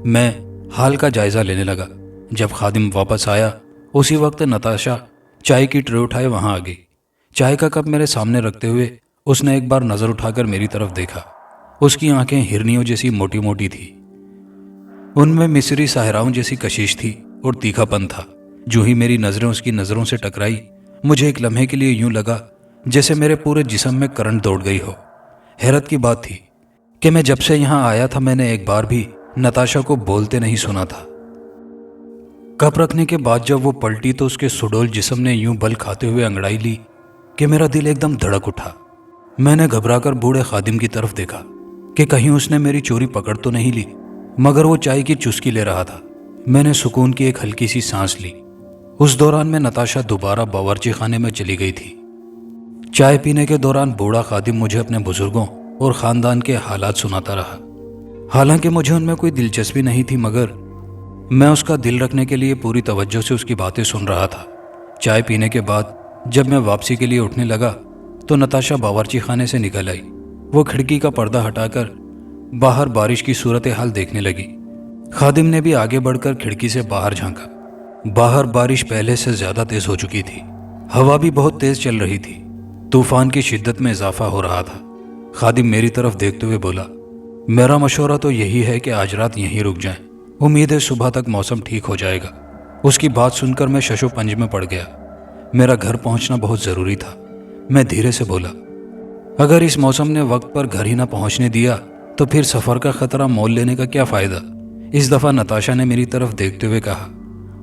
میں حال کا جائزہ لینے لگا۔ جب خادم واپس آیا اسی وقت نتاشا چائے کی ٹرے اٹھائے وہاں آ گئی۔ چائے کا کپ میرے سامنے رکھتے ہوئے اس نے ایک بار نظر اٹھا کر میری طرف دیکھا۔ اس کی آنکھیں ہرنیوں جیسی موٹی موٹی تھی۔ ان میں مصری صحراؤں جیسی کشش تھی اور تیکھا پن تھا۔ جو ہی میری نظریں اس کی نظروں سے ٹکرائی، مجھے ایک لمحے کے لیے یوں لگا جیسے میرے پورے جسم میں کرنٹ دوڑ گئی ہو۔ حیرت کی بات تھی کہ میں جب سے یہاں آیا تھا میں نے ایک بار بھی نتاشا کو بولتے نہیں سنا تھا۔ کپ رکھنے کے بعد جب وہ پلٹی تو اس کے سڈول جسم نے یوں بل کھاتے ہوئے انگڑائی لی کہ میرا دل ایک دم دھڑک اٹھا۔ میں نے گھبرا کر بوڑھے خادم کی طرف دیکھا کہ کہیں اس نے میری چوری پکڑ تو نہیں لی، مگر وہ چائے کی چسکی لے رہا تھا۔ میں نے سکون کی ایک ہلکی سی سانس لی۔ اس دوران میں نتاشا دوبارہ باورچی خانے میں چلی گئی تھی۔ چائے پینے کے دوران بوڑھا خادم مجھے اپنے بزرگوں اور خاندان کے حالات سناتا رہا۔ حالانکہ مجھے ان میں کوئی دلچسپی نہیں تھی، مگر میں اس کا دل رکھنے کے لیے پوری توجہ سے اس کی باتیں سن رہا تھا۔ چائے پینے کے بعد جب میں واپسی کے لیے اٹھنے لگا تو نتاشا باورچی خانے سے نکل آئی۔ وہ کھڑکی کا پردہ ہٹا کر باہر بارش کی صورتحال دیکھنے لگی۔ خادم نے بھی آگے بڑھ کر کھڑکی سے باہر جھانکا۔ باہر بارش پہلے سے زیادہ تیز ہو چکی تھی۔ ہوا بھی بہت تیز چل رہی تھی۔ طوفان کی شدت میں اضافہ ہو رہا تھا۔ خادم میری طرف دیکھتے ہوئے بولا، میرا مشورہ تو یہی ہے کہ آج رات یہیں رک جائیں۔ امید ہے صبح تک موسم ٹھیک ہو جائے گا۔ اس کی بات سن کر میں شش و پنج میں پڑ گیا۔ میرا گھر پہنچنا بہت ضروری تھا۔ میں دھیرے سے بولا، اگر اس موسم نے وقت پر گھر ہی نہ پہنچنے دیا تو پھر سفر کا خطرہ مول لینے کا کیا فائدہ؟ اس دفعہ نتاشا نے میری طرف دیکھتے ہوئے کہا،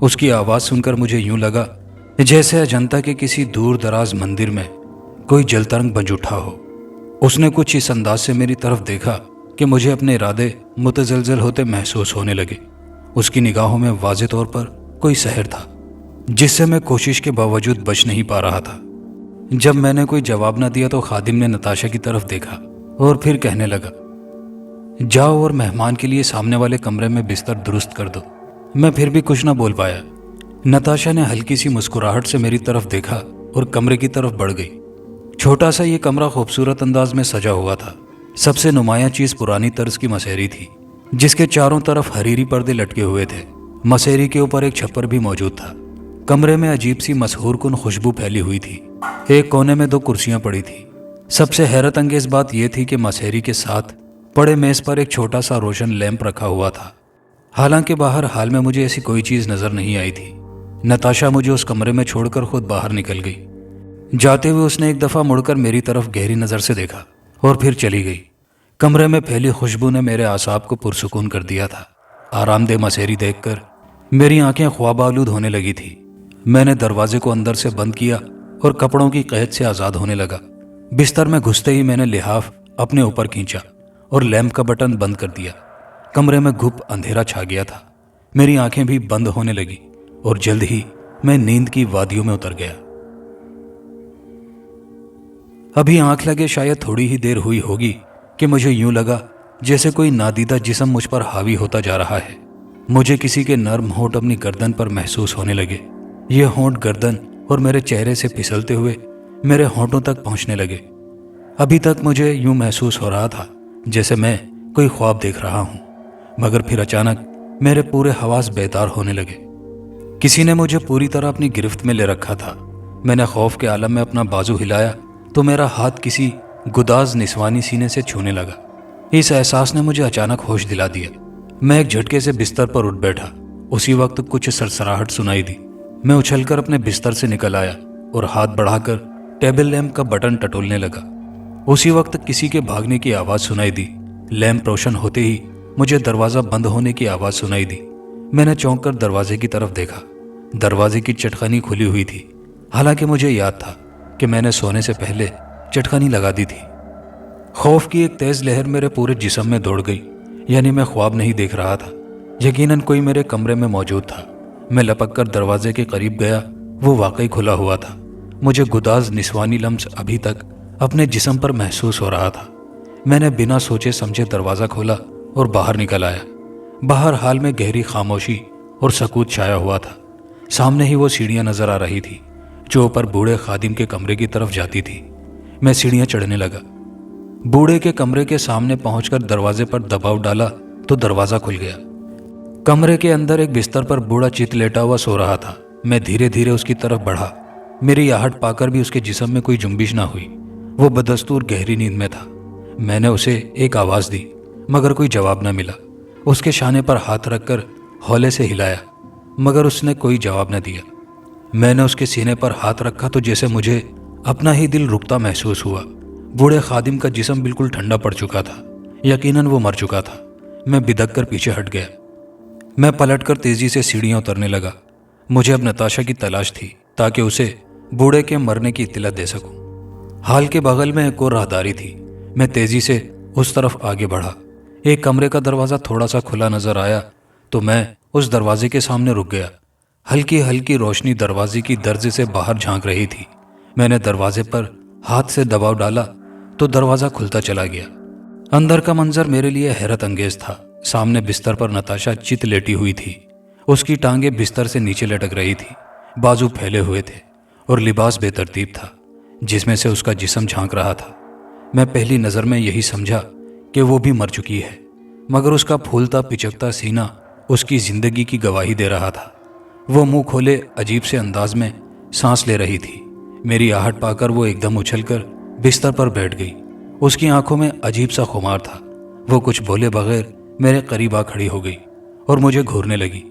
اس کی آواز سن کر مجھے یوں لگا جیسے اجنتا کے کسی دور دراز مندر میں کوئی جلترنگ بج اٹھا ہو۔ اس نے کچھ اس انداز سے میری طرف دیکھا کہ مجھے اپنے ارادے متزلزل ہوتے محسوس ہونے لگے۔ اس کی نگاہوں میں واضح طور پر کوئی سحر تھا جس سے میں کوشش کے باوجود بچ نہیں پا رہا تھا۔ جب میں نے کوئی جواب نہ دیا تو خادم نے نتاشا کی طرف دیکھا اور پھر کہنے لگا، جاؤ اور مہمان کے لیے سامنے والے کمرے میں بستر درست کر دو۔ میں پھر بھی کچھ نہ بول پایا۔ نتاشا نے ہلکی سی مسکراہٹ سے میری طرف دیکھا اور کمرے کی طرف بڑھ گئی۔ چھوٹا سا یہ کمرہ خوبصورت انداز میں سجا ہوا تھا۔ سب سے نمایاں چیز پرانی طرز کی مسیری تھی جس کے چاروں طرف حریری پردے لٹکے ہوئے تھے۔ مسیری کے اوپر ایک چھپر بھی موجود تھا۔ کمرے میں عجیب سی مسحور کن خوشبو پھیلی ہوئی تھی۔ ایک کونے میں 2 کرسیاں پڑی تھی۔ سب سے حیرت انگیز بات یہ تھی کہ مسیری کے ساتھ پڑے میز پر ایک چھوٹا سا روشن لیمپ رکھا ہوا تھا۔ حالانکہ باہر حال میں مجھے ایسی کوئی چیز نظر نہیں آئی تھی۔ نتاشا مجھے اس کمرے میں چھوڑ کر خود باہر نکل گئی۔ جاتے ہوئے اس نے ایک دفعہ مڑ کر میری طرف گہری نظر سے دیکھا اور پھر چلی گئی۔ کمرے میں پھیلی خوشبو نے میرے اعصاب کو پرسکون کر دیا تھا۔ آرام دہ مسیری دیکھ کر میری آنکھیں خواب آلود ہونے لگی تھی۔ میں نے دروازے کو اندر سے بند کیا اور کپڑوں کی قید سے آزاد ہونے لگا۔ بستر میں گھستے ہی میں نے لحاف اپنے اوپر کھینچا اور لیمپ کا بٹن بند کر دیا۔ کمرے میں گھپ اندھیرا چھا گیا تھا۔ میری آنکھیں بھی بند ہونے لگی اور جلد ہی میں نیند کی وادیوں میں اتر گیا۔ ابھی آنکھ لگے شاید تھوڑی ہی دیر ہوئی ہوگی کہ مجھے یوں لگا جیسے کوئی نادیدہ جسم مجھ پر حاوی ہوتا جا رہا ہے۔ مجھے کسی کے نرم ہونٹ اپنی گردن پر محسوس ہونے لگے۔ یہ ہونٹ گردن اور میرے چہرے سے پھسلتے ہوئے میرے ہونٹوں تک پہنچنے لگے۔ ابھی تک مجھے یوں محسوس ہو رہا تھا جیسے میں کوئی خواب دیکھ رہا ہوں، مگر پھر اچانک میرے پورے حواس بیدار ہونے لگے۔ کسی نے مجھے پوری طرح اپنی گرفت میں لے رکھا تھا۔ میں نے خوف کے عالم میں اپنا بازو ہلایا تو میرا ہاتھ کسی گداز نسوانی سینے سے چھونے لگا۔ اس احساس نے مجھے اچانک ہوش دلا دیا۔ میں ایک جھٹکے سے بستر پر اٹھ بیٹھا۔ اسی وقت کچھ سرسراہٹ سنائی دی۔ میں اچھل کر اپنے بستر سے نکل آیا اور ہاتھ بڑھا کر ٹیبل لیمپ کا بٹن ٹٹولنے لگا۔ اسی وقت کسی کے بھاگنے کی آواز سنائی دی۔ لیمپ روشن ہوتے ہی مجھے دروازہ بند ہونے کی آواز سنائی دی۔ میں نے چونک کر دروازے کی طرف دیکھا۔ دروازے کی چٹخنی کھلی ہوئی تھی، حالانکہ مجھے یاد تھا کہ میں نے سونے سے پہلے چٹخنی لگا دی تھی۔ خوف کی ایک تیز لہر میرے پورے جسم میں دوڑ گئی۔ یعنی میں خواب نہیں دیکھ رہا تھا، یقیناً کوئی میرے کمرے میں موجود تھا۔ میں لپک کر دروازے کے قریب گیا۔ وہ واقعی کھلا ہوا تھا۔ مجھے گداز نسوانی لمس ابھی تک اپنے جسم پر محسوس ہو رہا تھا۔ میں نے بنا سوچے سمجھے دروازہ کھولا اور باہر نکل آیا۔ باہر حال میں گہری خاموشی اور سکوت چھایا ہوا تھا۔ سامنے ہی وہ سیڑھیاں نظر آ رہی تھی جو اوپر بوڑھے خادم کے کمرے کی طرف جاتی تھی۔ میں سیڑھیاں چڑھنے لگا۔ بوڑھے کے کمرے کے سامنے پہنچ کر دروازے پر دباؤ ڈالا تو دروازہ کھل گیا۔ کمرے کے اندر ایک بستر پر بوڑھا چت لیٹا ہوا سو رہا تھا۔ میں دھیرے دھیرے اس کی طرف بڑھا۔ میری آہٹ پا کر بھی اس کے جسم میں کوئی جنبش نہ ہوئی۔ وہ بدستور گہری نیند میں تھا۔ میں نے اسے ایک آواز دی مگر کوئی جواب نہ ملا۔ اس کے شانے پر ہاتھ رکھ کر ہولے سے ہلایا مگر اس نے کوئی جواب نہ دیا۔ میں نے اس کے سینے پر ہاتھ رکھا تو جیسے مجھے اپنا ہی دل رکتا محسوس ہوا۔ بوڑھے خادم کا جسم بالکل ٹھنڈا پڑ چکا تھا۔ یقیناً وہ مر چکا تھا۔ میں بدک کر پیچھے ہٹ گیا۔ میں پلٹ کر تیزی سے سیڑھیاں اترنے لگا۔ مجھے اب نتاشا کی تلاش تھی تاکہ اسے بوڑھے کے مرنے کی اطلاع دے سکوں۔ ہال کے بغل میں ایک اور راہداری تھی۔ میں تیزی سے اس طرف آگے بڑھا۔ ایک کمرے کا دروازہ تھوڑا سا کھلا نظر آیا تو میں اس دروازے کے سامنے رک گیا۔ ہلکی ہلکی روشنی دروازے کی درز سے باہر جھانک رہی تھی۔ میں نے دروازے پر ہاتھ سے دباؤ ڈالا تو دروازہ کھلتا چلا گیا۔ اندر کا منظر میرے لیے حیرت انگیز تھا۔ سامنے بستر پر نتاشا چت لیٹی ہوئی تھی۔ اس کی ٹانگیں بستر سے نیچے لٹک رہی تھی، بازو پھیلے ہوئے تھے اور لباس بے ترتیب تھا جس میں سے اس کا جسم جھانک رہا تھا۔ میں پہلی نظر میں یہی سمجھا کہ وہ بھی مر چکی ہے، مگر اس کا پھولتا پچکتا سینہ اس کی زندگی کی گواہی دے رہا تھا۔ وہ منہ کھولے عجیب سے انداز میں سانس لے رہی تھی۔ میری آہٹ پا کر وہ ایک دم اچھل کر بستر پر بیٹھ گئی۔ اس کی آنکھوں میں عجیب سا خمار تھا۔ وہ کچھ بولے بغیر میرے قریب آ کھڑی ہو گئی اور مجھے گھورنے لگی۔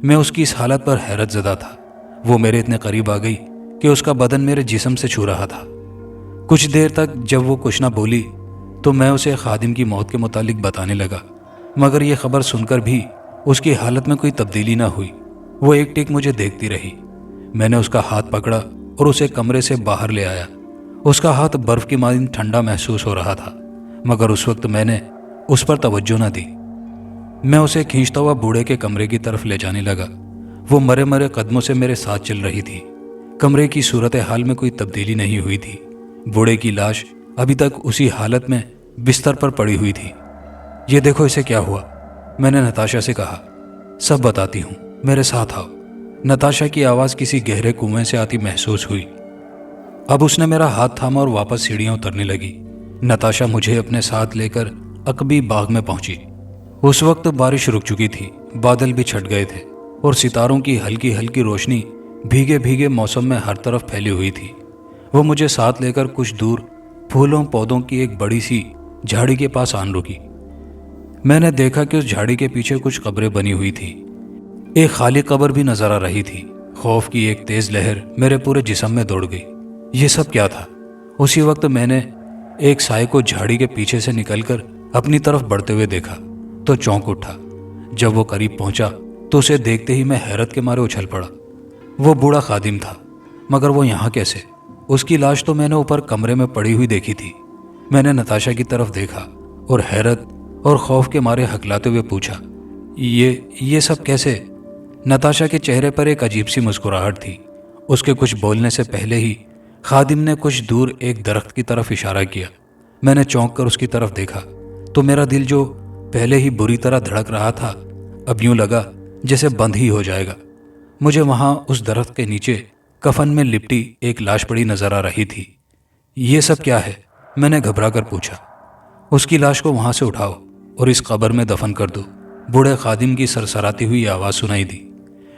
میں اس کی اس حالت پر حیرت زدہ تھا۔ وہ میرے اتنے قریب آ گئی کہ اس کا بدن میرے جسم سے چھو رہا تھا۔ کچھ دیر تک جب وہ کچھ نہ بولی تو میں اسے خادم کی موت کے متعلق بتانے لگا، مگر یہ خبر سن کر بھی اس کی حالت میں کوئی تبدیلی نہ ہوئی۔ वो एक टिक मुझे देखती रही। मैंने उसका हाथ पकड़ा और उसे कमरे से बाहर ले आया। उसका हाथ बर्फ की मांद ठंडा महसूस हो रहा था, मगर उस वक्त मैंने उस पर तवज्जो न दी। मैं उसे खींचता हुआ बूढ़े के कमरे की तरफ ले जाने लगा। वो मरे मरे कदमों से मेरे साथ चल रही थी। कमरे की सूरत हाल में कोई तब्दीली नहीं हुई थी। बूढ़े की लाश अभी तक उसी हालत में बिस्तर पर पड़ी हुई थी। ये देखो इसे क्या हुआ, मैंने नताशा से कहा। सब बताती हूँ, मेरे साथ आओ। नताशा की आवाज़ किसी गहरे कुएं से आती महसूस हुई। अब उसने मेरा हाथ थामा और वापस सीढ़ियाँ उतरने लगी। नताशा मुझे अपने साथ लेकर अकबी बाग में पहुंची। उस वक्त बारिश रुक चुकी थी, बादल भी छट गए थे और सितारों की हल्की हल्की रोशनी भीगे भीगे मौसम में हर तरफ फैली हुई थी। वो मुझे साथ लेकर कुछ दूर फूलों पौधों की एक बड़ी सी झाड़ी के पास आन रुकी। मैंने देखा कि उस झाड़ी के पीछे कुछ कब्रें बनी हुई थी। एक खाली कब्र भी नजर आ रही थी। खौफ की एक तेज लहर मेरे पूरे जिस्म में दौड़ गई। ये सब क्या था? उसी वक्त मैंने एक साए को झाड़ी के पीछे से निकलकर अपनी तरफ बढ़ते हुए देखा तो चौंक उठा। जब वो करीब पहुंचा तो उसे देखते ही मैं हैरत के मारे उछल पड़ा। वो बूढ़ा खादिम था, मगर वो यहाँ कैसे? उसकी लाश तो मैंने ऊपर कमरे में पड़ी हुई देखी थी। मैंने नताशा की तरफ देखा और हैरत और खौफ के मारे हकलाते हुए पूछा, ये सब कैसे? नताशा के चेहरे पर एक अजीब सी मुस्कुराहट थी। उसके कुछ बोलने से पहले ही खादिम ने कुछ दूर एक दरख्त की तरफ इशारा किया। मैंने चौंक कर उसकी तरफ देखा तो मेरा दिल जो पहले ही बुरी तरह धड़क रहा था, अब यूं लगा जैसे बंद ही हो जाएगा। मुझे वहां उस दरख्त के नीचे कफन में लिपटी एक लाश पड़ी नजर आ रही थी। ये सब क्या है? मैंने घबरा कर पूछा। उसकी लाश को वहां से उठाओ और इस कब्र में दफन कर दो, बूढ़े खादिम की सरसराती हुई आवाज़ सुनाई दी।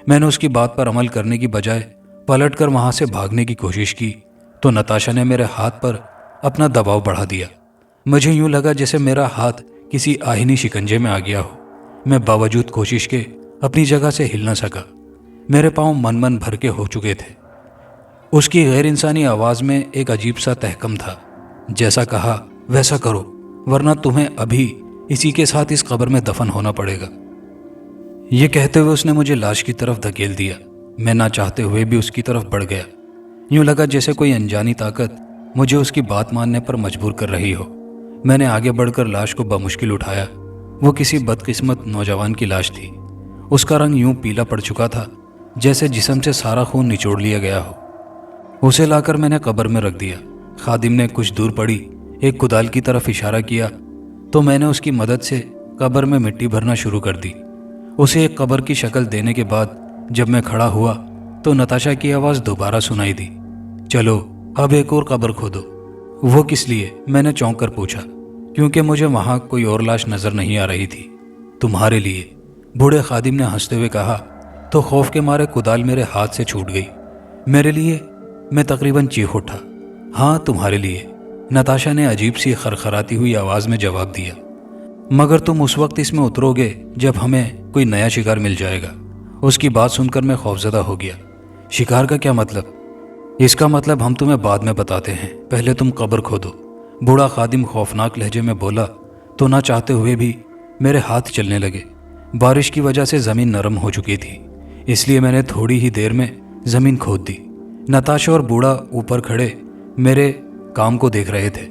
मैंने उसकी बात पर अमल करने की बजाय पलटकर वहां से भागने की कोशिश की तो नताशा ने मेरे हाथ पर अपना दबाव बढ़ा दिया। मुझे यूं लगा जैसे मेरा हाथ किसी आहिनी शिकंजे में आ गया हो। मैं बावजूद कोशिश के अपनी जगह से हिल न सका। मेरे पांव मन मन भर के हो चुके थे। उसकी गैर इंसानी आवाज़ में एक अजीब सा तहकम था। जैसा कहा वैसा करो, वरना तुम्हें अभी इसी के साथ इस कब्र में दफन होना पड़ेगा। ये कहते हुए उसने मुझे लाश की तरफ धकेल दिया। मैं ना चाहते हुए भी उसकी तरफ बढ़ गया। यूं लगा जैसे कोई अनजानी ताकत मुझे उसकी बात मानने पर मजबूर कर रही हो। मैंने आगे बढ़कर लाश को बमुश्किल उठाया। वो किसी बदकिस्मत नौजवान की लाश थी। उसका रंग यूं पीला पड़ चुका था जैसे जिस्म से सारा खून निचोड़ लिया गया हो। उसे लाकर मैंने कब्र में रख दिया। खादिम ने कुछ दूर पड़ी एक कुदाल की तरफ इशारा किया तो मैंने उसकी मदद से कब्र में मिट्टी भरना शुरू कर दी। उसे एक कब्र की शक्ल देने के बाद जब मैं खड़ा हुआ तो नताशा की आवाज़ दोबारा सुनाई दी, चलो अब एक और कब्र खोदो। वो किस लिए? मैंने चौंक कर पूछा, क्योंकि मुझे वहां कोई और लाश नजर नहीं आ रही थी। तुम्हारे लिए, बूढ़े खादिम ने हंसते हुए कहा तो खौफ के मारे कुदाल मेरे हाथ से छूट गई। मेरे लिए? मैं तकरीबन चीख उठा। हाँ, तुम्हारे लिए, नताशा ने अजीब सी खरखराती हुई आवाज़ में जवाब दिया। मगर तुम उस वक्त इसमें उतरोगे जब हमें कोई नया शिकार मिल जाएगा। उसकी बात सुनकर मैं खौफजदा हो गया। शिकार का क्या मतलब? इसका मतलब हम तुम्हें बाद में बताते हैं, पहले तुम कब्र खोदो। बूढ़ा खादिम खौफनाक लहजे में बोला तो ना चाहते हुए भी मेरे हाथ चलने लगे। बारिश की वजह से ज़मीन नरम हो चुकी थी, इसलिए मैंने थोड़ी ही देर में ज़मीन खोद दी। नताशा और बूढ़ा ऊपर खड़े मेरे काम को देख रहे थे।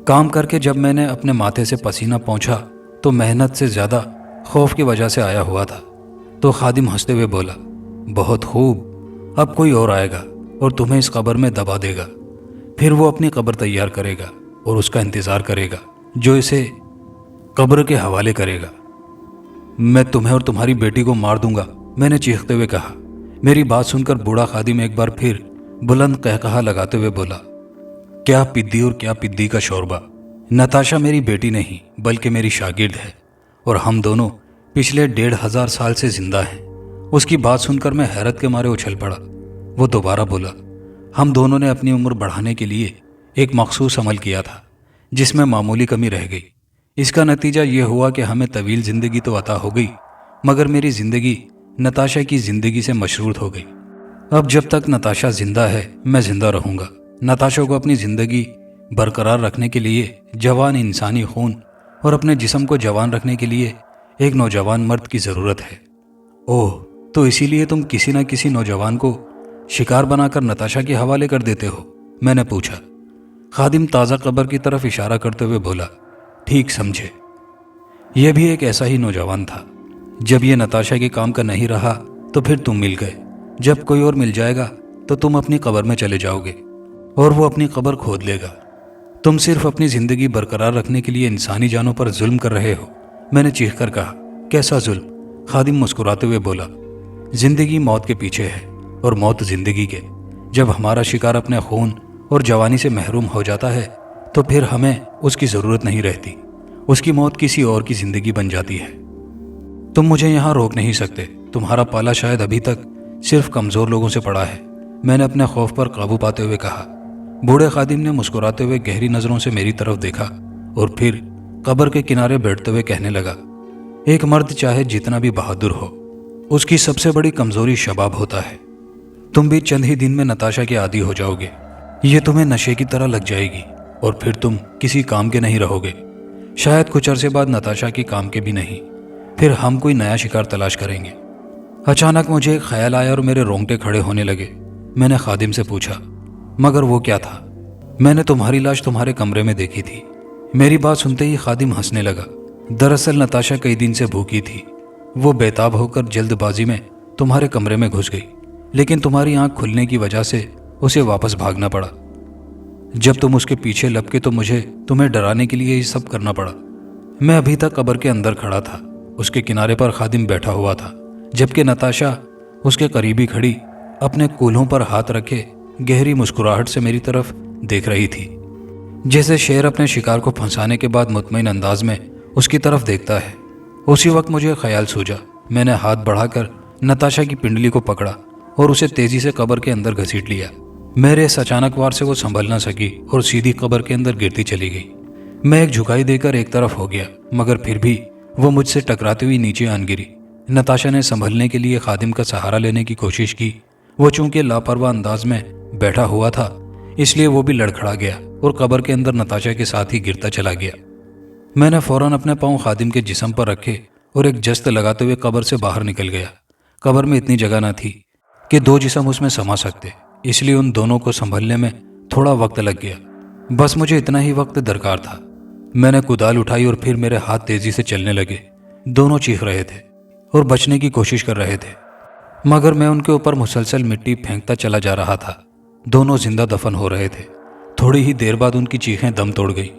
काम करके जब मैंने अपने माथे से पसीना पोंछा तो मेहनत से ज़्यादा खौफ की वजह से आया हुआ था। तो खादिम हंसते हुए बोला, बहुत खूब, अब कोई और आएगा और तुम्हें इस कब्र में दबा देगा। फिर वो अपनी कब्र तैयार करेगा और उसका इंतज़ार करेगा जो इसे कब्र के हवाले करेगा। मैं तुम्हें और तुम्हारी बेटी को मार दूंगा, मैंने चीखते हुए कहा। मेरी बात सुनकर बूढ़ा खादिम एक बार फिर बुलंद कहकहा लगाते हुए बोला, क्या पिद्दी और क्या पिद्दी का शोरबा। नताशा मेरी बेटी नहीं बल्कि मेरी शागिर्द है और हम दोनों पिछले 1500 साल से जिंदा हैं। उसकी बात सुनकर मैं हैरत के मारे उछल पड़ा। वो दोबारा बोला, हम दोनों ने अपनी उम्र बढ़ाने के लिए एक मखसूस अमल किया था जिसमें मामूली कमी रह गई। इसका नतीजा ये हुआ कि हमें तवील जिंदगी तो अता हो गई, मगर मेरी जिंदगी नताशा की जिंदगी से मशरूत हो गई। अब जब तक नताशा जिंदा है मैं जिंदा रहूंगा। नताशा को अपनी जिंदगी बरकरार रखने के लिए जवान इंसानी खून और अपने जिस्म को जवान रखने के लिए एक नौजवान मर्द की ज़रूरत है। ओह, तो इसी लिए तुम किसी न किसी नौजवान को शिकार बनाकर नताशा के हवाले कर देते हो? मैंने पूछा। खादिम ताज़ा कब्र की तरफ इशारा करते हुए बोला, ठीक समझे, यह भी एक ऐसा ही नौजवान था। जब ये नताशा के काम का नहीं रहा तो फिर तुम मिल गए। जब कोई और मिल जाएगा तो तुम अपनी कब्र में चले जाओगे और वो अपनी कब्र खोद लेगा। तुम सिर्फ अपनी ज़िंदगी बरकरार रखने के लिए इंसानी जानों पर जुल्म कर रहे हो। मैंने चीख कर कहा, कैसा जुल्म? खादिम मुस्कुराते हुए बोला, जिंदगी मौत के पीछे है और मौत जिंदगी के। जब हमारा शिकार अपने खून और जवानी से महरूम हो जाता है तो फिर हमें उसकी ज़रूरत नहीं रहती। उसकी मौत किसी और की ज़िंदगी बन जाती है। तुम मुझे यहाँ रोक नहीं सकते। तुम्हारा पाला शायद अभी तक सिर्फ कमज़ोर लोगों से पड़ा है। मैंने अपने खौफ पर काबू पाते हुए कहा। बूढ़े खादिम ने मुस्कुराते हुए गहरी नज़रों से मेरी तरफ देखा और फिर कब्र के किनारे बैठते हुए कहने लगा, एक मर्द चाहे जितना भी बहादुर हो, उसकी सबसे बड़ी कमज़ोरी शबाब होता है। तुम भी चंद ही दिन में नताशा के आदी हो जाओगे। ये तुम्हें नशे की तरह लग जाएगी और फिर तुम किसी काम के नहीं रहोगे। शायद कुछ अरसे बाद नताशा के काम के भी नहीं। फिर हम कोई नया शिकार तलाश करेंगे। अचानक मुझे एक ख्याल आया और मेरे रोंगटे खड़े होने लगे। मैंने खादिम से पूछा, मगर वो क्या था? मैंने तुम्हारी लाश तुम्हारे कमरे में देखी थी। मेरी बात सुनते ही खादिम हंसने लगा। दरअसल नताशा कई दिन से भूखी थी। वो बेताब होकर जल्दबाजी में तुम्हारे कमरे में घुस गई, लेकिन तुम्हारी आंख खुलने की वजह से उसे वापस भागना पड़ा। जब तुम उसके पीछे लपके तो मुझे तुम्हें डराने के लिए ये सब करना पड़ा। मैं अभी तक कब्र के अंदर खड़ा था। उसके किनारे पर खादिम बैठा हुआ था, जबकि नताशा उसके करीबी खड़ी अपने कूल्हों पर हाथ रखे गहरी मुस्कुराहट से मेरी तरफ देख रही थी, जैसे शेर अपने शिकार को फंसाने के बाद मुतमईन अंदाज में उसकी तरफ देखता है। उसी वक्त मुझे ख्याल सूझा। मैंने हाथ बढ़ाकर नताशा की पिंडली को पकड़ा और उसे तेजी से कब्र के अंदर घसीट लिया। मेरे इस अचानक वार से वो संभल न सकी और सीधी कब्र के अंदर गिरती चली गई। मैं एक झुकाई देकर एक तरफ हो गया, मगर फिर भी वो मुझसे टकराती हुई नीचे आन गिरी। नताशा ने संभलने के लिए खादिम का सहारा लेने की कोशिश की। वो चूंकि लापरवाह अंदाज में बैठा हुआ था, इसलिए वो भी लड़खड़ा गया और कब्र के अंदर नताशा के साथ ही गिरता चला गया। मैंने फौरन अपने पांव खादिम के जिस्म पर रखे और एक जस्त लगाते हुए कब्र से बाहर निकल गया। कब्र में इतनी जगह न थी कि दो जिस्म उसमें समा सकते, इसलिए उन दोनों को संभलने में थोड़ा वक्त लग गया। बस मुझे इतना ही वक्त दरकार था। मैंने कुदाल उठाई और फिर मेरे हाथ तेजी से चलने लगे। दोनों चीख रहे थे और बचने की कोशिश कर रहे थे, मगर मैं उनके ऊपर मुसलसल मिट्टी फेंकता चला जा रहा था। दोनों जिंदा दफन हो रहे थे। थोड़ी ही देर बाद उनकी चीखें दम तोड़ गई।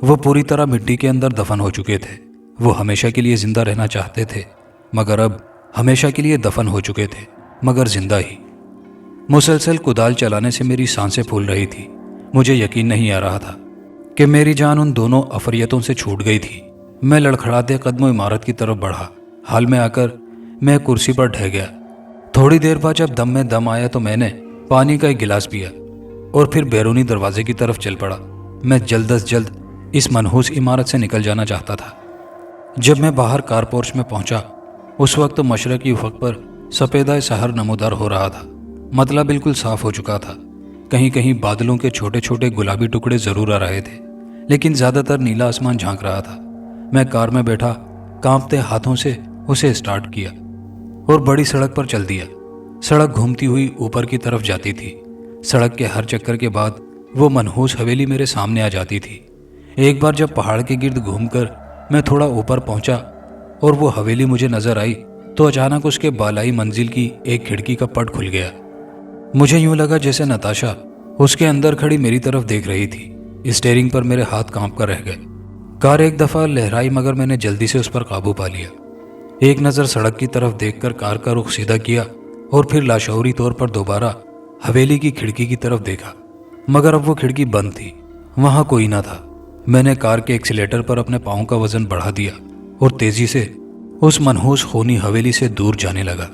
वो पूरी तरह मिट्टी के अंदर दफन हो चुके थे। वो हमेशा के लिए जिंदा रहना चाहते थे, मगर अब हमेशा के लिए दफन हो चुके थे, मगर जिंदा ही। मुसलसल कुदाल चलाने से मेरी सांसें फूल रही थी। मुझे यकीन नहीं आ रहा था कि मेरी जान उन दोनों अफरियतों से छूट गई थी। मैं लड़खड़ाते कदमों इमारत की तरफ बढ़ा। हाल में आकर मैं कुर्सी पर ढह गया। थोड़ी देर बाद जब दम में दम आया तो मैंने पानी का एक गिलास पिया और फिर बैरूनी दरवाजे की तरफ चल पड़ा। मैं जल्द अज जल्द इस मनहूस इमारत से निकल जाना चाहता था। जब मैं बाहर कार पोर्च में पहुंचा, उस वक्त मशरक़ी उफ़क़ पर सफ़ेदा सहर नमूदार हो रहा था। मतला बिल्कुल साफ हो चुका था। कहीं कहीं बादलों के छोटे छोटे गुलाबी टुकड़े ज़रूर आ रहे थे, लेकिन ज़्यादातर नीला आसमान झांक रहा था। मैं कार में बैठा कांपते हाथों से उसे स्टार्ट किया और बड़ी सड़क पर चल दिया। सड़क घूमती हुई ऊपर की तरफ जाती थी। सड़क के हर चक्कर के बाद वो मनहूस हवेली मेरे सामने आ जाती थी। एक बार जब पहाड़ के गिर्द घूमकर मैं थोड़ा ऊपर पहुंचा और वो हवेली मुझे नजर आई, तो अचानक उसके बालाई मंजिल की एक खिड़की का पट खुल गया। मुझे यूं लगा जैसे नताशा उसके अंदर खड़ी मेरी तरफ देख रही थी। स्टीयरिंग पर मेरे हाथ कांप कर रह गए। कार एक दफ़ा लहराई, मगर मैंने जल्दी से उस पर काबू पा लिया। एक नज़र सड़क की तरफ देखकर कार का रुख सीधा किया और फिर लाशऊरी तौर पर दोबारा हवेली की खिड़की की तरफ देखा, मगर अब वो खिड़की बंद थी। वहाँ कोई ना था। मैंने कार के एक्सीलेटर पर अपने पाँव का वजन बढ़ा दिया और तेजी से उस मनहूस खूनी हवेली से दूर जाने लगा।